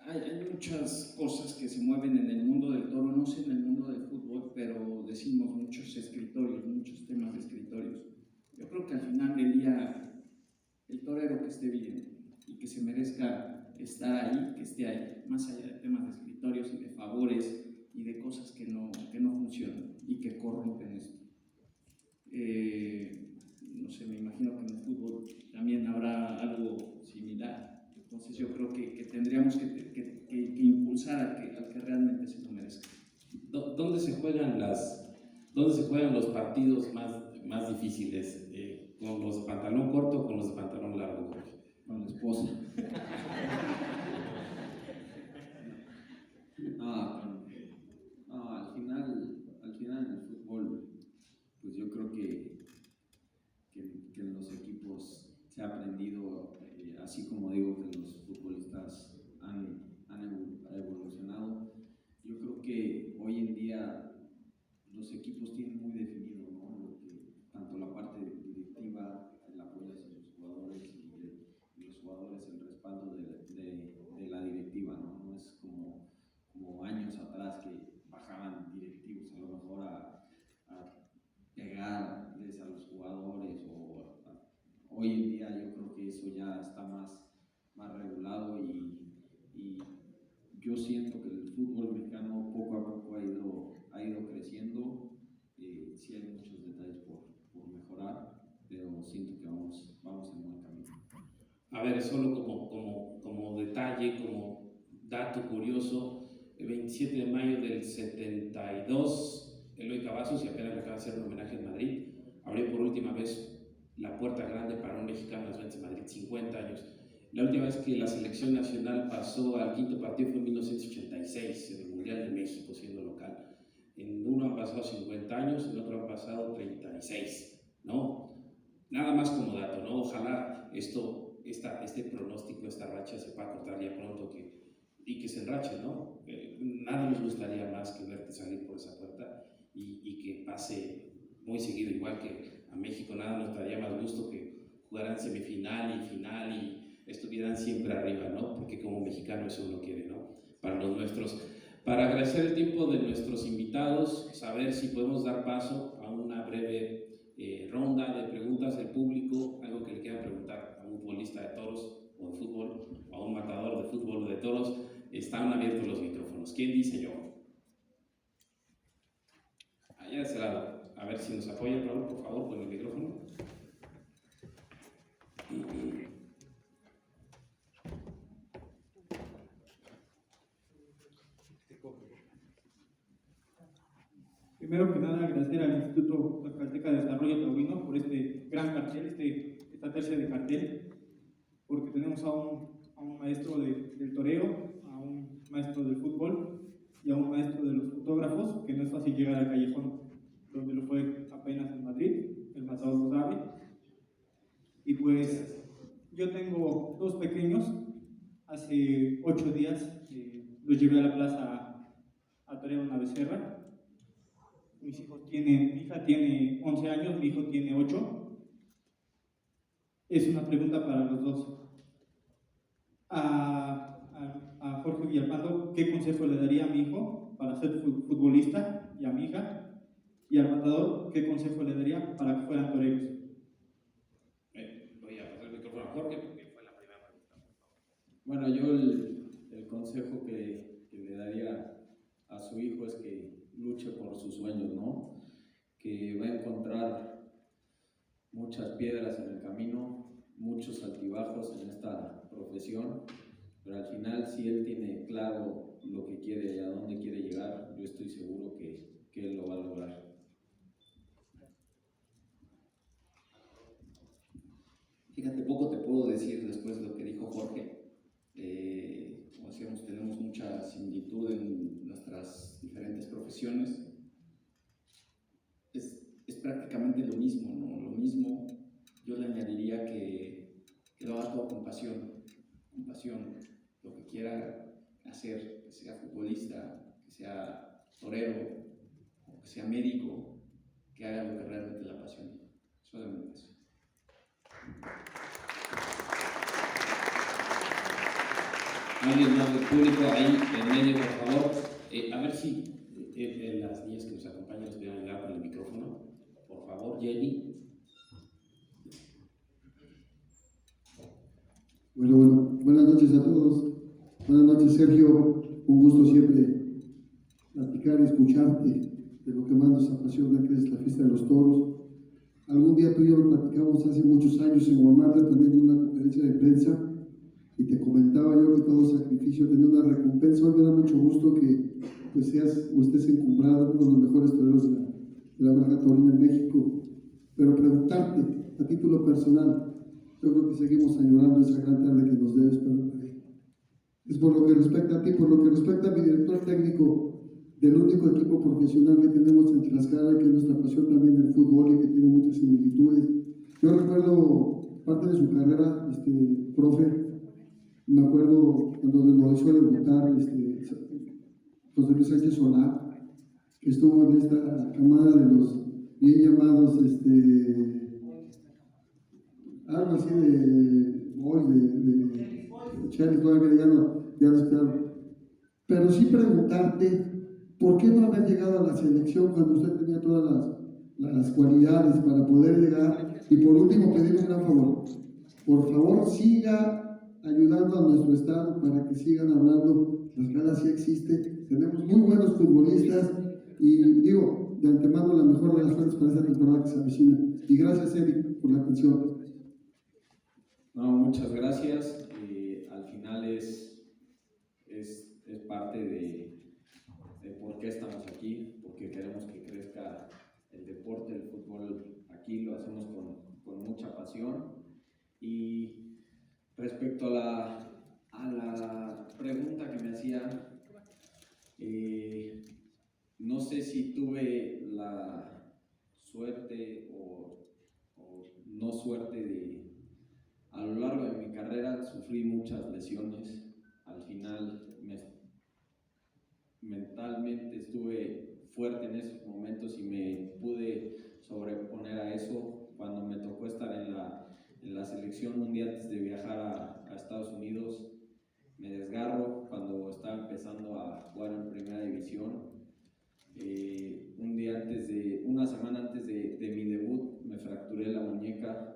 Hay muchas cosas que se mueven en el mundo del toro, no sé en el mundo del fútbol, pero decimos muchos escritorios, muchos temas de escritorios. Yo creo que al final del día, el torero que esté bien y que se merezca estar ahí, que esté ahí, más allá de temas de escritorios y de favores y de cosas que no funcionan y que corrompen esto. No sé, me imagino que en el fútbol también habrá algo similar. Entonces yo creo que tendríamos que impulsar al que realmente se lo merezca. ¿Dónde se juegan los partidos más difíciles? ¿Con los de pantalón corto o con los de pantalón largo, Jorge? Con la esposa. Al final en el fútbol, pues yo creo que en los equipos se ha aprendido, así como digo que los futbolistas han evolucionado. Yo creo que hoy en día los equipos tienen muy definido, ¿no? Tanto la parte directiva, el apoyo hacia sus jugadores y los jugadores el respaldo de la directiva, ¿no? No es como años atrás que bajaban directivos a lo mejor a pegarles a los jugadores hoy en día yo creo que eso ya está más regulado y yo siento que el fútbol mexicano poco a poco ha ido creciendo. Sí hay muchos detalles por mejorar, pero siento que vamos en buen camino. A ver, solo como detalle, como dato curioso, el 27 de mayo del 72, Eloy Cavazos, y apenas le acaba de hacer un homenaje en Madrid, abrió por última vez la puerta grande para un mexicano en las ventas de Madrid, 50 años. La última vez que la selección nacional pasó al quinto partido fue en 1986, en el Mundial de México, siendo local. En uno han pasado 50 años, en otro han pasado 36, ¿no? Nada más como dato, ¿no? Ojalá este pronóstico, esta racha se pueda cortar ya pronto y que se enrache, ¿no? Nada nos gustaría más que verte salir por esa puerta y que pase muy seguido, igual que a México. Nada nos daría más gusto que jugaran semifinal y final y estuvieran siempre arriba, ¿no? Porque como mexicano eso uno quiere, ¿no? Para los nuestros. Para agradecer el tiempo de nuestros invitados, saber si podemos dar paso a una breve ronda de preguntas del público, algo que le quieran preguntar a un futbolista de toros o de fútbol, o a un matador de fútbol o de toros. Están abiertos los micrófonos. ¿Quién dice yo? ver si nos apoyan, Raúl, por favor, con el micrófono. Primero que nada, agradecer al Instituto Tlaxcalteca de Desarrollo Taurino por este gran cartel, esta tercia de cartel, porque tenemos a un maestro del toreo, a un maestro del fútbol y a un maestro de los fotógrafos, que no es fácil llegar al callejón, donde lo fue apenas en Madrid, el matador lo sabe. Y pues yo tengo dos pequeños, hace 8 días los llevé a la plaza a torear una becerra. Mi hija tiene 11 años, mi hijo tiene 8. Es una pregunta para los dos. A Jorge Villalpando, ¿qué consejo le daría a mi hijo para ser futbolista? Y a mi hija. Y al matador, ¿qué consejo le daría para que fueran toreros? Voy a pasar el micrófono a Jorge porque fue la primera pregunta. Bueno, yo el consejo que le daría a su hijo es que luche por sus sueños, ¿no? Que va a encontrar muchas piedras en el camino, muchos altibajos en esta profesión, pero al final, si él tiene claro lo que quiere y a dónde quiere llegar, yo estoy seguro que él lo va a lograr. Fíjate, poco te puedo decir después de lo que dijo Jorge. Como decíamos, tenemos mucha similitud en nuestras diferentes profesiones. Es prácticamente lo mismo, ¿no? Lo mismo, yo le añadiría que lo haga todo con pasión, lo que quiera hacer, que sea futbolista, que sea torero, o que sea médico, que haga lo que realmente le apasiona. Solamente eso. Alguien más del público ahí en medio, por favor. A ver si las niñas que nos acompañan nos pueden ayudar con el micrófono. Por favor, Jenny. Bueno, buenas noches a todos. Buenas noches, Sergio. Un gusto siempre platicar y escucharte de lo que más nos apasiona, que es la fiesta de los toros. Algún día tú y yo lo platicamos hace muchos años en Guamantla, también en una conferencia de prensa, y te comentaba yo que todo sacrificio tenía una recompensa. Hoy me da mucho gusto que pues seas o estés encumbrado, uno de los mejores toreros de la baraja taurina en México. Pero preguntarte, a título personal, yo creo que seguimos añorando esa gran tarde que nos debes, pero es por lo que respecta a ti, por lo que respecta a mi director técnico del único equipo profesional que tenemos en Tlaxcala, que es nuestra pasión también el fútbol y que tiene muchas similitudes. Yo recuerdo parte de su carrera, profe, me acuerdo cuando lo hizo debutar José Luis Sánchez Solá, que estuvo en esta camada de los bien llamados, algo así de boys, de Charlie, todavía ya no esperaron. Pero sí preguntarte, ¿por qué no haber llegado a la selección cuando usted tenía todas las cualidades para poder llegar? Y por último, pedirle un gran favor. Por favor, siga ayudando a nuestro estado para que sigan hablando. Tlaxcala sí existe, tenemos muy buenos futbolistas y digo, de antemano la mejor de las suertes para esa temporada que se avecina. Y gracias, Eric, por la atención. No, muchas gracias. Al final es parte de por qué estamos aquí, porque queremos que crezca el deporte, el fútbol aquí, lo hacemos con mucha pasión. Y respecto a la pregunta que me hacían, no sé si tuve la suerte o no suerte a lo largo de mi carrera sufrí muchas lesiones. Al final mentalmente estuve fuerte en esos momentos y me pude sobreponer a eso. Cuando me tocó estar en la selección un día antes de viajar a Estados Unidos, me desgarro cuando estaba empezando a jugar en primera división. Una semana antes de mi debut me fracturé la muñeca.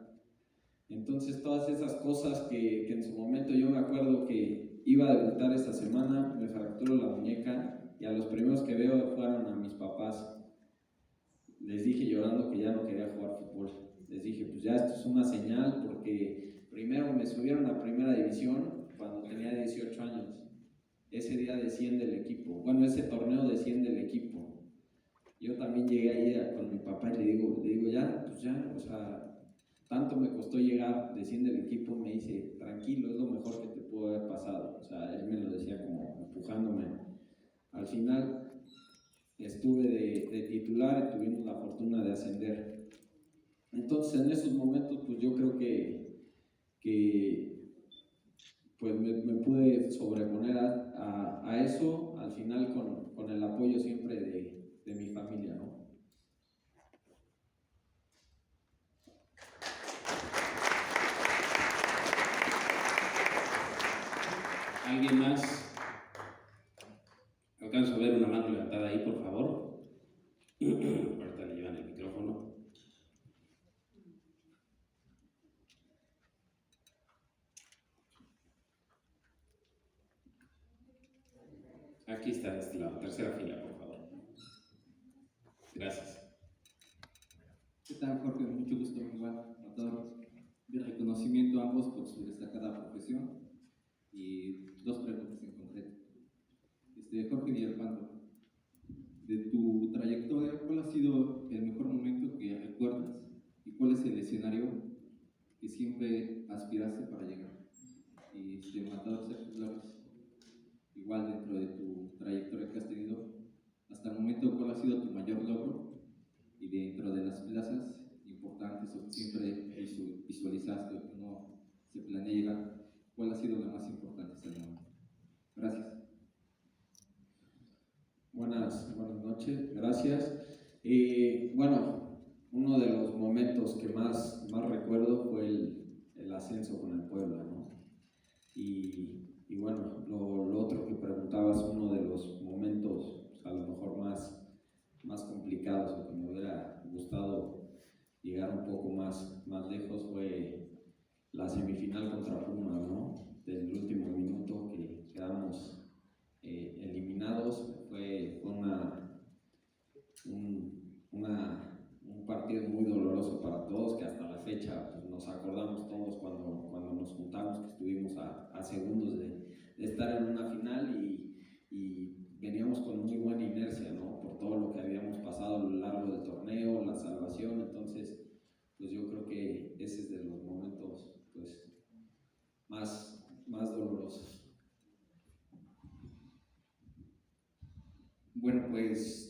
Entonces todas esas cosas que en su momento yo me acuerdo que iba a debutar esta semana, me fracturó la muñeca y a los primeros que veo fueron a mis papás. les dije llorando que ya no quería jugar fútbol. Les dije, pues ya esto es una señal, porque primero me subieron a primera división cuando tenía 18 años. Ese día desciende el equipo, bueno, ese torneo desciende el equipo. Yo también llegué ahí con mi papá y le digo ya, pues ya, o sea, tanto me costó llegar, desciende el equipo, me dice, tranquilo, es lo mejor que te pudo haber pasado. O sea, él me lo decía como empujándome. Al final estuve de titular y tuvimos la fortuna de ascender. Entonces, en esos momentos, pues yo creo que pues me pude sobreponer a eso, al final con el apoyo siempre de mi familia, ¿no? ¿Alguien más? Alcanzo a ver una mano levantada ahí, por favor. Ahorita le llevan el micrófono. Aquí está, es la tercera fila, por favor. Gracias. ¿Qué tal, Jorge? Mucho gusto, igual, matador. De reconocimiento a ambos por su destacada profesión. Y dos preguntas en concreto. Jorge Villalpando, de tu trayectoria, ¿cuál ha sido el mejor momento que recuerdas y cuál es el escenario que siempre aspiraste para llegar? Y matador Sergio Flores, igual dentro de tu trayectoria que has tenido, hasta el momento, ¿cuál ha sido tu mayor logro? Y dentro de las plazas importantes o que siempre visualizaste o que no se planea llegar, ¿cuál ha sido la más importante hasta el momento? Gracias. Buenas noches, gracias. Bueno, uno de los momentos que más recuerdo fue el ascenso con el Puebla, ¿no? Y bueno, lo otro que preguntabas, uno de los momentos pues, a lo mejor más complicados o que me hubiera gustado llegar un poco más lejos fue la semifinal contra Pumas, ¿no? Del último minuto que quedamos eliminados. Fue un partido muy doloroso para todos, que hasta la fecha pues, nos acordamos todos cuando nos juntamos, que estuvimos a segundos de estar en una final y veníamos con muy buena inercia, ¿no? Por todo lo que habíamos pasado a lo largo del torneo, la salvación. Entonces pues yo creo que ese es de los momentos pues más dolorosos. Bueno, pues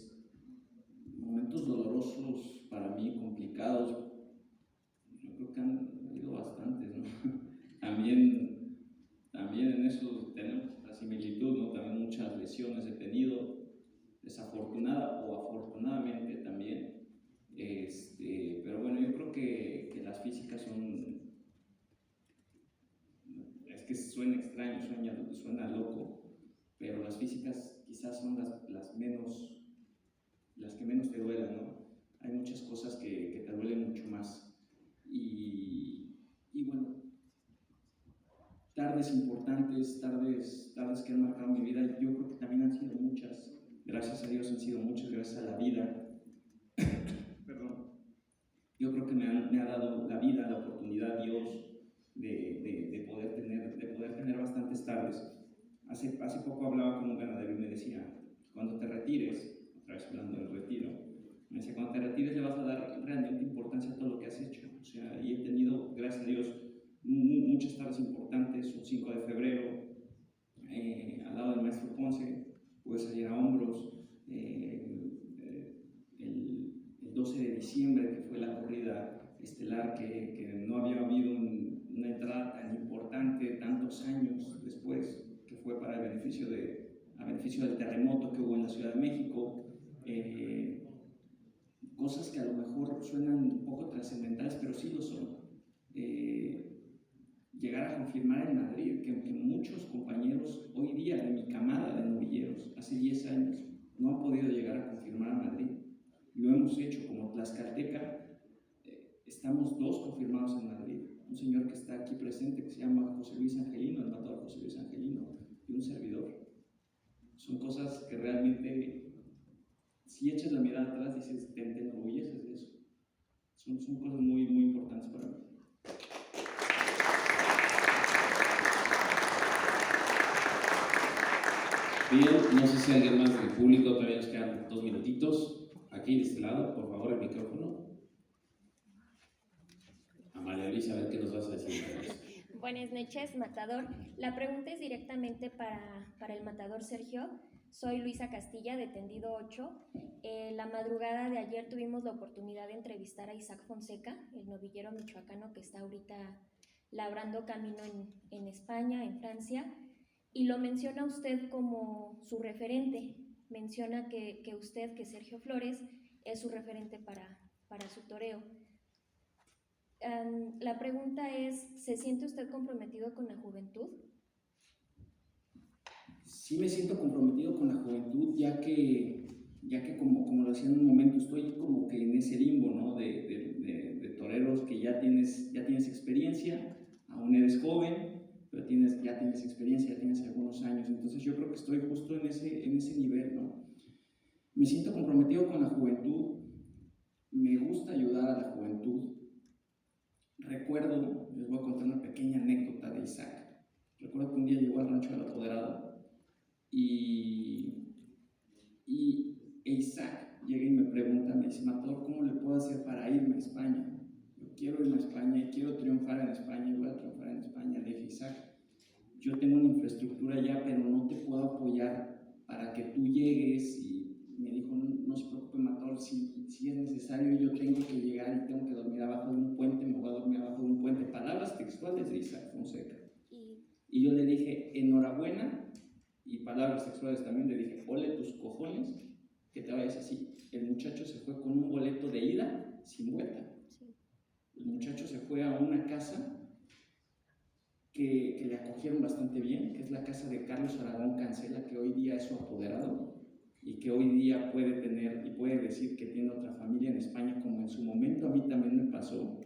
momentos dolorosos para mí, complicados, yo creo que han habido bastantes, ¿no? También en eso tenemos la similitud, ¿no? También muchas lesiones he tenido, desafortunada o afortunadamente también. Pero bueno, yo creo que las físicas son, es que suena extraño, suena loco, pero las físicas quizás son las que menos te duelen, ¿no? Hay muchas cosas que te duelen mucho más. Y bueno, tardes importantes, tardes que han marcado mi vida, yo creo que también han sido muchas. Gracias a Dios han sido muchas, gracias a la vida. Perdón. Yo creo que me ha dado la vida, la oportunidad, Dios, de poder tener bastantes tardes. Hace poco hablaba con un ganadero y me decía, cuando te retires, otra vez hablando del retiro, me decía, cuando te retires le vas a dar realmente importancia a todo lo que has hecho. O sea, y he tenido, gracias a Dios, muchas tardes importantes. Un 5 de febrero, al lado del maestro Ponce, pude salir a hombros. El 12 de diciembre, que fue la corrida estelar, que no había habido una entrada tan importante tantos años después, que fue para a beneficio del terremoto que hubo en la Ciudad de México. Cosas que a lo mejor suenan un poco trascendentales, pero sí lo son. Llegar a confirmar en Madrid, que muchos compañeros hoy día de mi camada de novilleros, hace 10 años, no han podido llegar a confirmar a Madrid. Lo hemos hecho como Tlaxcalteca. Estamos 2 confirmados en Madrid. Un señor que está aquí presente, que se llama José Luis Angelino, el matador José Luis Angelino, y un servidor. Son cosas que realmente, si echas la mirada atrás, dices, te enorgulleces de eso. Son cosas muy, muy importantes para mí. Bien, no sé si alguien más del público, todavía nos quedan 2 minutitos. Aquí de este lado, por favor, el micrófono. A María Luisa, a ver qué nos vas a decir. Buenas noches, Matador. La pregunta es directamente para el Matador Sergio. Soy Luisa Castilla, de Tendido 8. La madrugada de ayer tuvimos la oportunidad de entrevistar a Isaac Fonseca, el novillero michoacano que está ahorita labrando camino en España, en Francia, y lo menciona usted como su referente. Menciona que usted, que Sergio Flores, es su referente para su toreo. La pregunta es, ¿se siente usted comprometido con la juventud? Sí me siento comprometido con la juventud, ya que como lo decía en un momento, estoy como que en ese limbo, ¿no? de toreros que ya tienes experiencia, aún eres joven, pero ya tienes experiencia, ya tienes algunos años. Entonces yo creo que estoy justo en ese nivel, ¿no? Me siento comprometido con la juventud, me gusta ayudar a la juventud. Recuerdo, les voy a contar una pequeña anécdota de Isaac. Recuerdo que un día llegó al rancho del apoderado y Isaac llega y me pregunta, me dice, Matador, ¿cómo le puedo hacer para irme a España? Yo quiero irme a España y quiero triunfar en España y voy a triunfar en España. Le dije, Isaac, yo tengo una infraestructura ya, pero no te puedo apoyar para que tú llegues. Y me dijo, no se preocupe, Matador, si es necesario, yo tengo que llegar y tengo que dormir abajo de un puente, me voy a dormir abajo de un puente. Palabras textuales de Isaac Fonseca. Y yo le dije, enhorabuena, y palabras textuales también, le dije, ole tus cojones, que te vayas así. El muchacho se fue con un boleto de ida sin vuelta. El muchacho se fue a una casa que le acogieron bastante bien, que es la casa de Carlos Aragón Cancela, que hoy día es su apoderado y que hoy día puede tener y puede decir que tiene otra familia en España, como en su momento a mí también me pasó.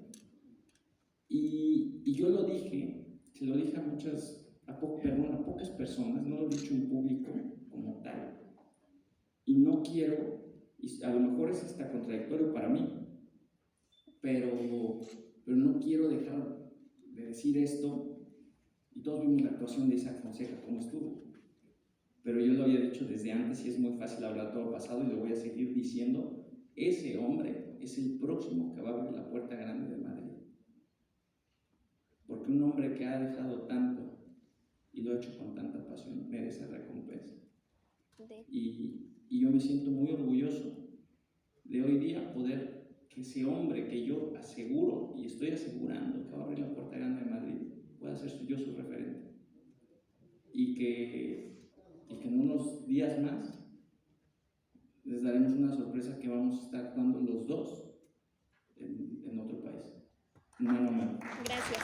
Y yo lo dije, se lo dije a pocas personas, no lo he dicho en público como tal. Y no quiero, y a lo mejor es hasta contradictorio para mí, pero no quiero dejar de decir esto. Y todos vimos la actuación de Isaac Fonseca, cómo estuvo. Pero yo lo había dicho desde antes y es muy fácil hablar todo pasado y lo voy a seguir diciendo. Ese hombre es el próximo que va a abrir la puerta grande de Madrid. Porque un hombre que ha dejado tanto y lo ha hecho con tanta pasión merece recompensa. Y yo me siento muy orgulloso de hoy día poder que ese hombre que yo aseguro y estoy asegurando que va a abrir la puerta grande de Madrid pueda ser yo su referente. Y que en unos días más les daremos una sorpresa que vamos a estar actuando los dos en otro país. No. Gracias.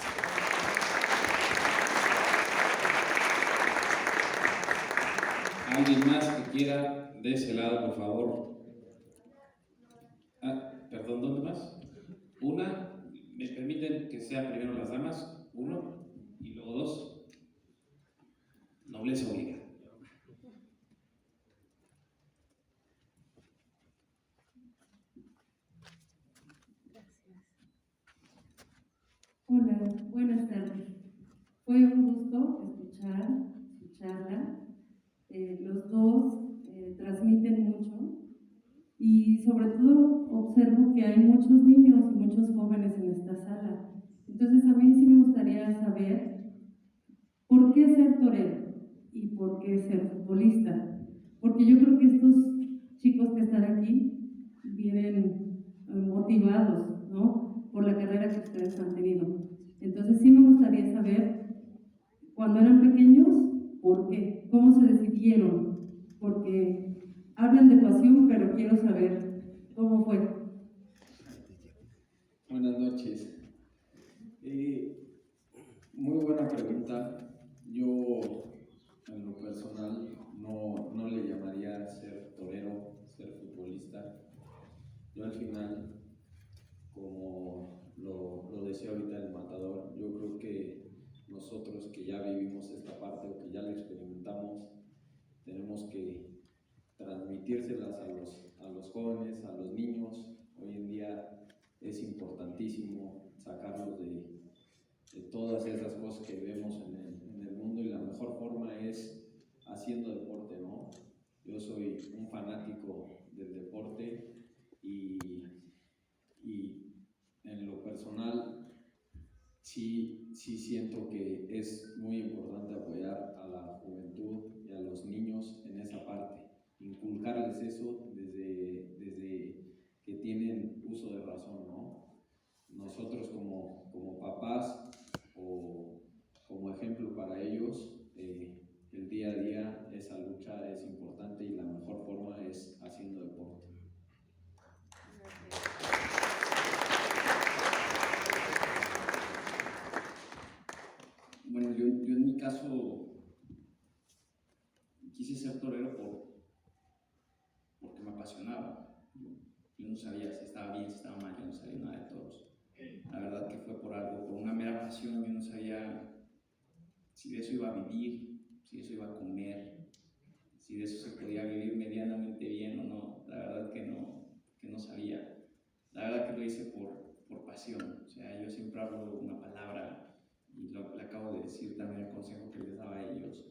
¿Alguien más que quiera de ese lado, por favor? Perdón, ¿dónde más? Una, ¿me permiten que sean primero las damas? Uno, y luego dos. Nobleza obliga. Hola, buenas tardes. Fue un gusto escuchar su charla. Los dos transmiten mucho y sobre todo observo que hay muchos niños y muchos jóvenes en esta sala. Entonces a mí sí me gustaría saber por qué ser torero y por qué ser futbolista. Porque yo creo que estos chicos que están aquí vienen motivados, ¿no?, por la carrera que ustedes han tenido. Entonces sí me gustaría saber, cuando eran pequeños, ¿por qué? ¿Cómo se decidieron? Porque hablan de pasión, pero quiero saber cómo fue. Buenas noches. Muy buena pregunta. Yo, en lo personal, no le llamaría ser torero, ser futbolista. Yo al final, como lo decía ahorita el Matador, yo creo que nosotros que ya vivimos esta parte o que ya la experimentamos, tenemos que transmitir transmitírselas a los jóvenes, a los niños. Hoy en día es importantísimo sacarlos de todas esas cosas que vemos en el mundo, y la mejor forma es haciendo deporte, ¿no? Yo soy un fanático del deporte y en lo personal sí siento que es muy importante apoyar a la juventud y a los niños en esa parte, inculcarles eso desde que tienen uso de razón, ¿no? Nosotros como papás o como ejemplo para ellos, el día a día, esa lucha es importante, y la mejor forma es haciendo deporte. Bueno, yo en mi caso quise ser torero porque me apasionaba. Yo no sabía si estaba bien, si estaba mal, yo no sabía nada de toros. La verdad que fue por algo, por una mera pasión. Yo no sabía si de eso iba a vivir, si de eso iba a comer, si de eso se podía vivir medianamente bien o no. La verdad que no sabía. La verdad que lo hice por pasión. O sea, yo siempre hablo una palabra, y le acabo de decir también el consejo que les daba a ellos.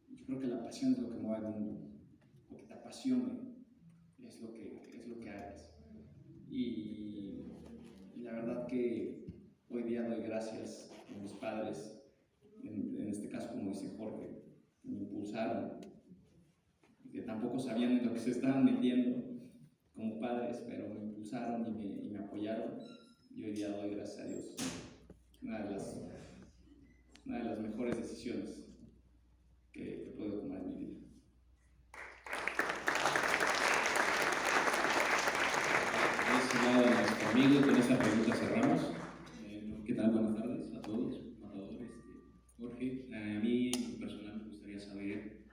Yo creo que la pasión es lo que mueve el mundo. Lo que te apasione es lo que hagas. Y la verdad que hoy día doy gracias a mis padres, en este caso, como dice Jorge, que me impulsaron, que tampoco sabían en lo que se estaban metiendo como padres, pero me impulsaron y me apoyaron. Y hoy día doy gracias a Dios. Una de las mejores decisiones que he podido tomar en mi vida. Nuestro amigo, con esta pregunta cerramos. ¿Qué tal? Buenas tardes a todos. Matador, Jorge, a mí en lo personal me gustaría saber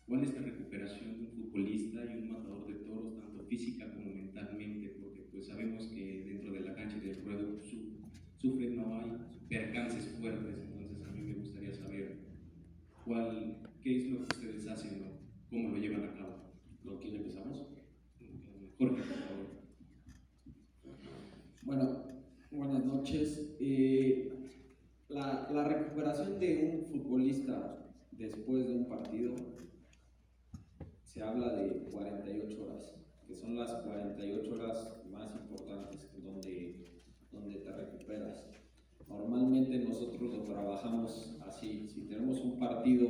cuál es la recuperación de un futbolista y un matador de toros, tanto física como mentalmente, porque pues sabemos que dentro de la cancha y del ruedo sufren, no hay percances fuertes. Entonces a mí me gustaría saber qué es lo que ustedes hacen, ¿no? ¿Cómo lo llevan a cabo? ¿Con quién empezamos? Jorge, por favor. Bueno, buenas noches. La recuperación de un futbolista después de un partido se habla de 48 horas, que son las 48 horas más importantes donde te recuperas. Normalmente nosotros lo trabajamos así. Si tenemos un partido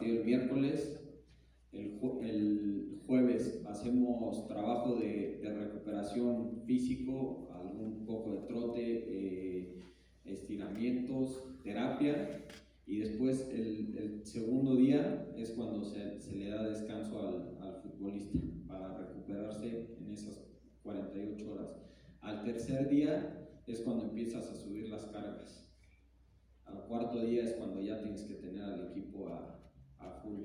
el miércoles, el jueves hacemos trabajo de recuperación físico, algún poco de trote, estiramientos, terapia, y después el segundo día es cuando se le da descanso al futbolista para recuperarse en esas 48 horas. Al tercer día es cuando empiezas a subir las cargas. Al cuarto día es cuando ya tienes que tener al equipo a full.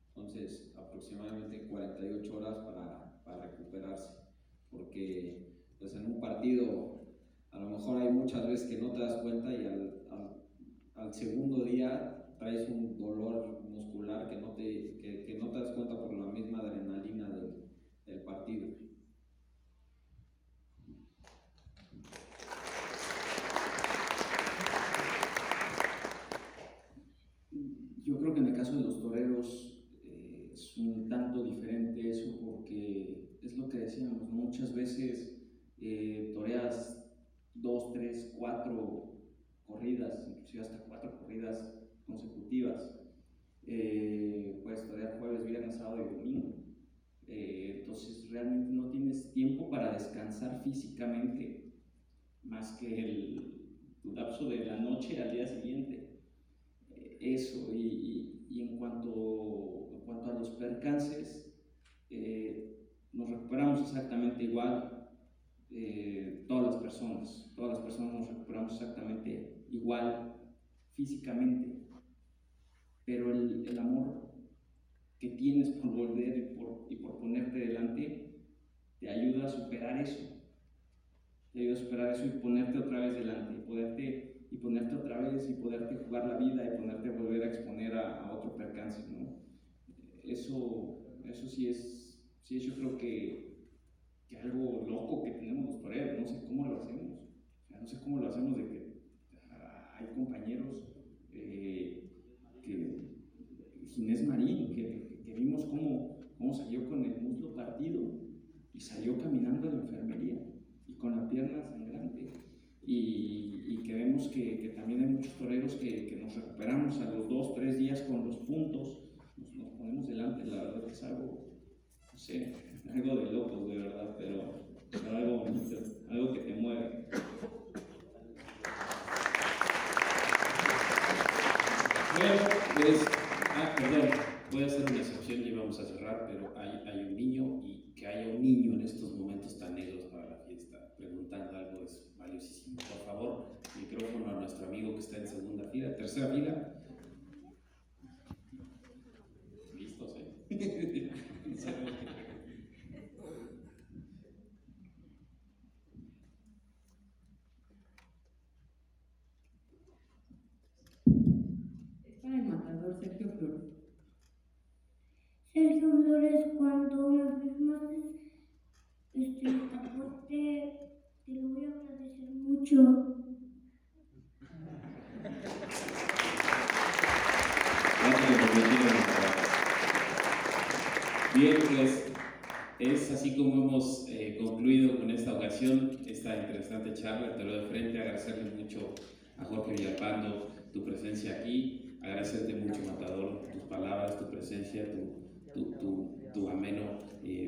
Entonces, aproximadamente 48 horas para recuperarse, porque pues en un partido a lo mejor hay muchas veces que no te das cuenta, y al segundo día traes un dolor muscular que no te das cuenta por la misma adrenalina del partido. Yo creo que en el caso de los toreros es un tanto diferente eso, porque es lo que decíamos, ¿no? Muchas veces toreas 2, 3, 4 corridas, inclusive hasta 4 corridas consecutivas. Puedes torear jueves, viernes, sábado y domingo. Entonces realmente no tienes tiempo para descansar físicamente más que tu lapso de la noche al día siguiente. Eso, y en cuanto a los percances, nos recuperamos exactamente igual, todas las personas nos recuperamos exactamente igual físicamente, pero el amor que tienes por volver y por ponerte delante te ayuda a superar eso. Te ayuda a superar eso y ponerte otra vez delante, y ponerte otra vez y poderte jugar la vida y ponerte a volver a exponer a otro percance, ¿no? eso sí es yo creo que algo loco que tenemos los toreros, no sé cómo lo hacemos, o sea, no sé cómo lo hacemos de que hay compañeros Ginés Marín, que vimos cómo salió con el muslo partido y salió caminando a la enfermería y con la pierna sangrante, y que vemos que también hay muchos toreros que nos recuperamos a los 2-3 días con los puntos, nos ponemos delante. La verdad que es algo, no sé, algo de locos de verdad, pero algo bonito, algo que te mueve. Bueno, pues, perdón, voy a hacer una excepción y vamos a cerrar, pero hay un niño, y que haya un niño en estos momentos tan negros para la fiesta preguntando algo es valiosísimo. Por favor, micrófono a nuestro amigo que está en segunda fila, tercera fila. Listos, Para el matador Sergio Flores. Sergio Flores, cuando me firmaste este aporte, te lo voy a agradecer mucho. Bien, pues es así como hemos concluido con esta ocasión, esta interesante charla. Te lo de frente, agradecerle mucho a Jorge Villalpando tu presencia aquí, agradecerte mucho, Matador, tus palabras, tu presencia, tu ameno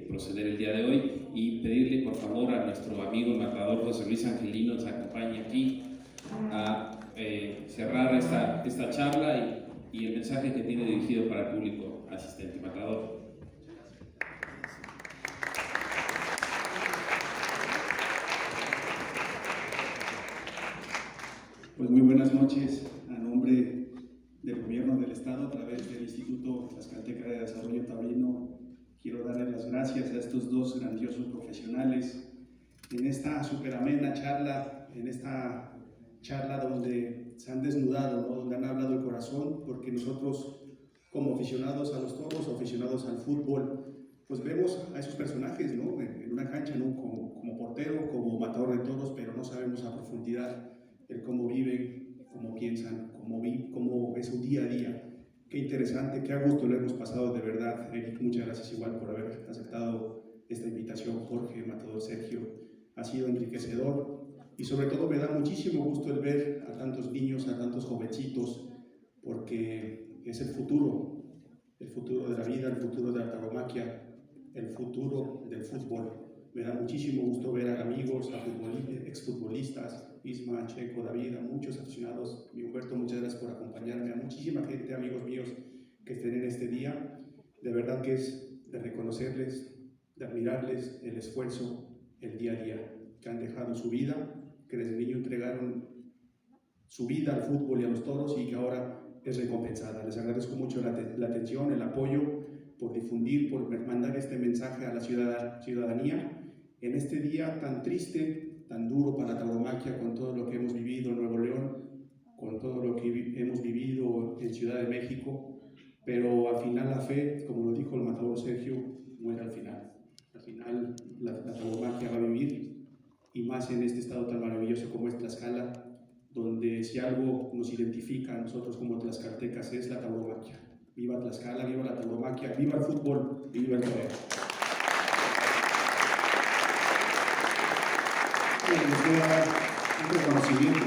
proceder el día de hoy, y pedirle por favor a nuestro amigo el Matador José Luis Angelino nos acompañe aquí a cerrar esta charla y el mensaje que tiene dirigido para el público asistente. Matador. Pues muy buenas noches. A nombre del Gobierno del Estado, a través del Instituto Tlaxcalteca de Desarrollo Taurino, quiero darle las gracias a estos dos grandiosos profesionales en esta superamena charla, en esta charla donde se han desnudado, ¿no? Donde han hablado el corazón, porque nosotros, como aficionados a los toros, aficionados al fútbol, pues vemos a esos personajes, ¿no? En una cancha, ¿no? Como portero, como matador de toros, pero no sabemos a profundidad el cómo viven, cómo piensan, cómo es su día a día. Qué interesante, qué a gusto lo hemos pasado de verdad. Eric, muchas gracias igual por haber aceptado esta invitación. Jorge, Matador Sergio, ha sido enriquecedor, y sobre todo me da muchísimo gusto el ver a tantos niños, a tantos jovencitos, porque es el futuro de la vida, el futuro de la tauromaquia, el futuro del fútbol. Me da muchísimo gusto ver a amigos, a exfutbolistas, Isma, Checo, David, a muchos aficionados. Mi Humberto, muchas gracias por acompañarme, a muchísima gente, amigos míos que estén en este día. De verdad que es de reconocerles, de admirarles el esfuerzo, el día a día, que han dejado su vida, que desde niño entregaron su vida al fútbol y a los toros, y que ahora es recompensada. Les agradezco mucho la atención, el apoyo, por difundir, por mandar este mensaje a la ciudadanía en este día tan triste, tan duro para la tauromaquia, con todo lo que hemos vivido en Nuevo León, con todo lo que hemos vivido en Ciudad de México, pero al final la fe, como lo dijo el Matador Sergio, muere al final. Al final la tauromaquia va a vivir, y más en este estado tan maravilloso como es Tlaxcala, donde si algo nos identifica a nosotros como tlaxcaltecas es la tauromaquia. Viva Tlaxcala, viva la tauromaquia, viva el fútbol y viva el toreo. Les voy a dar un reconocimiento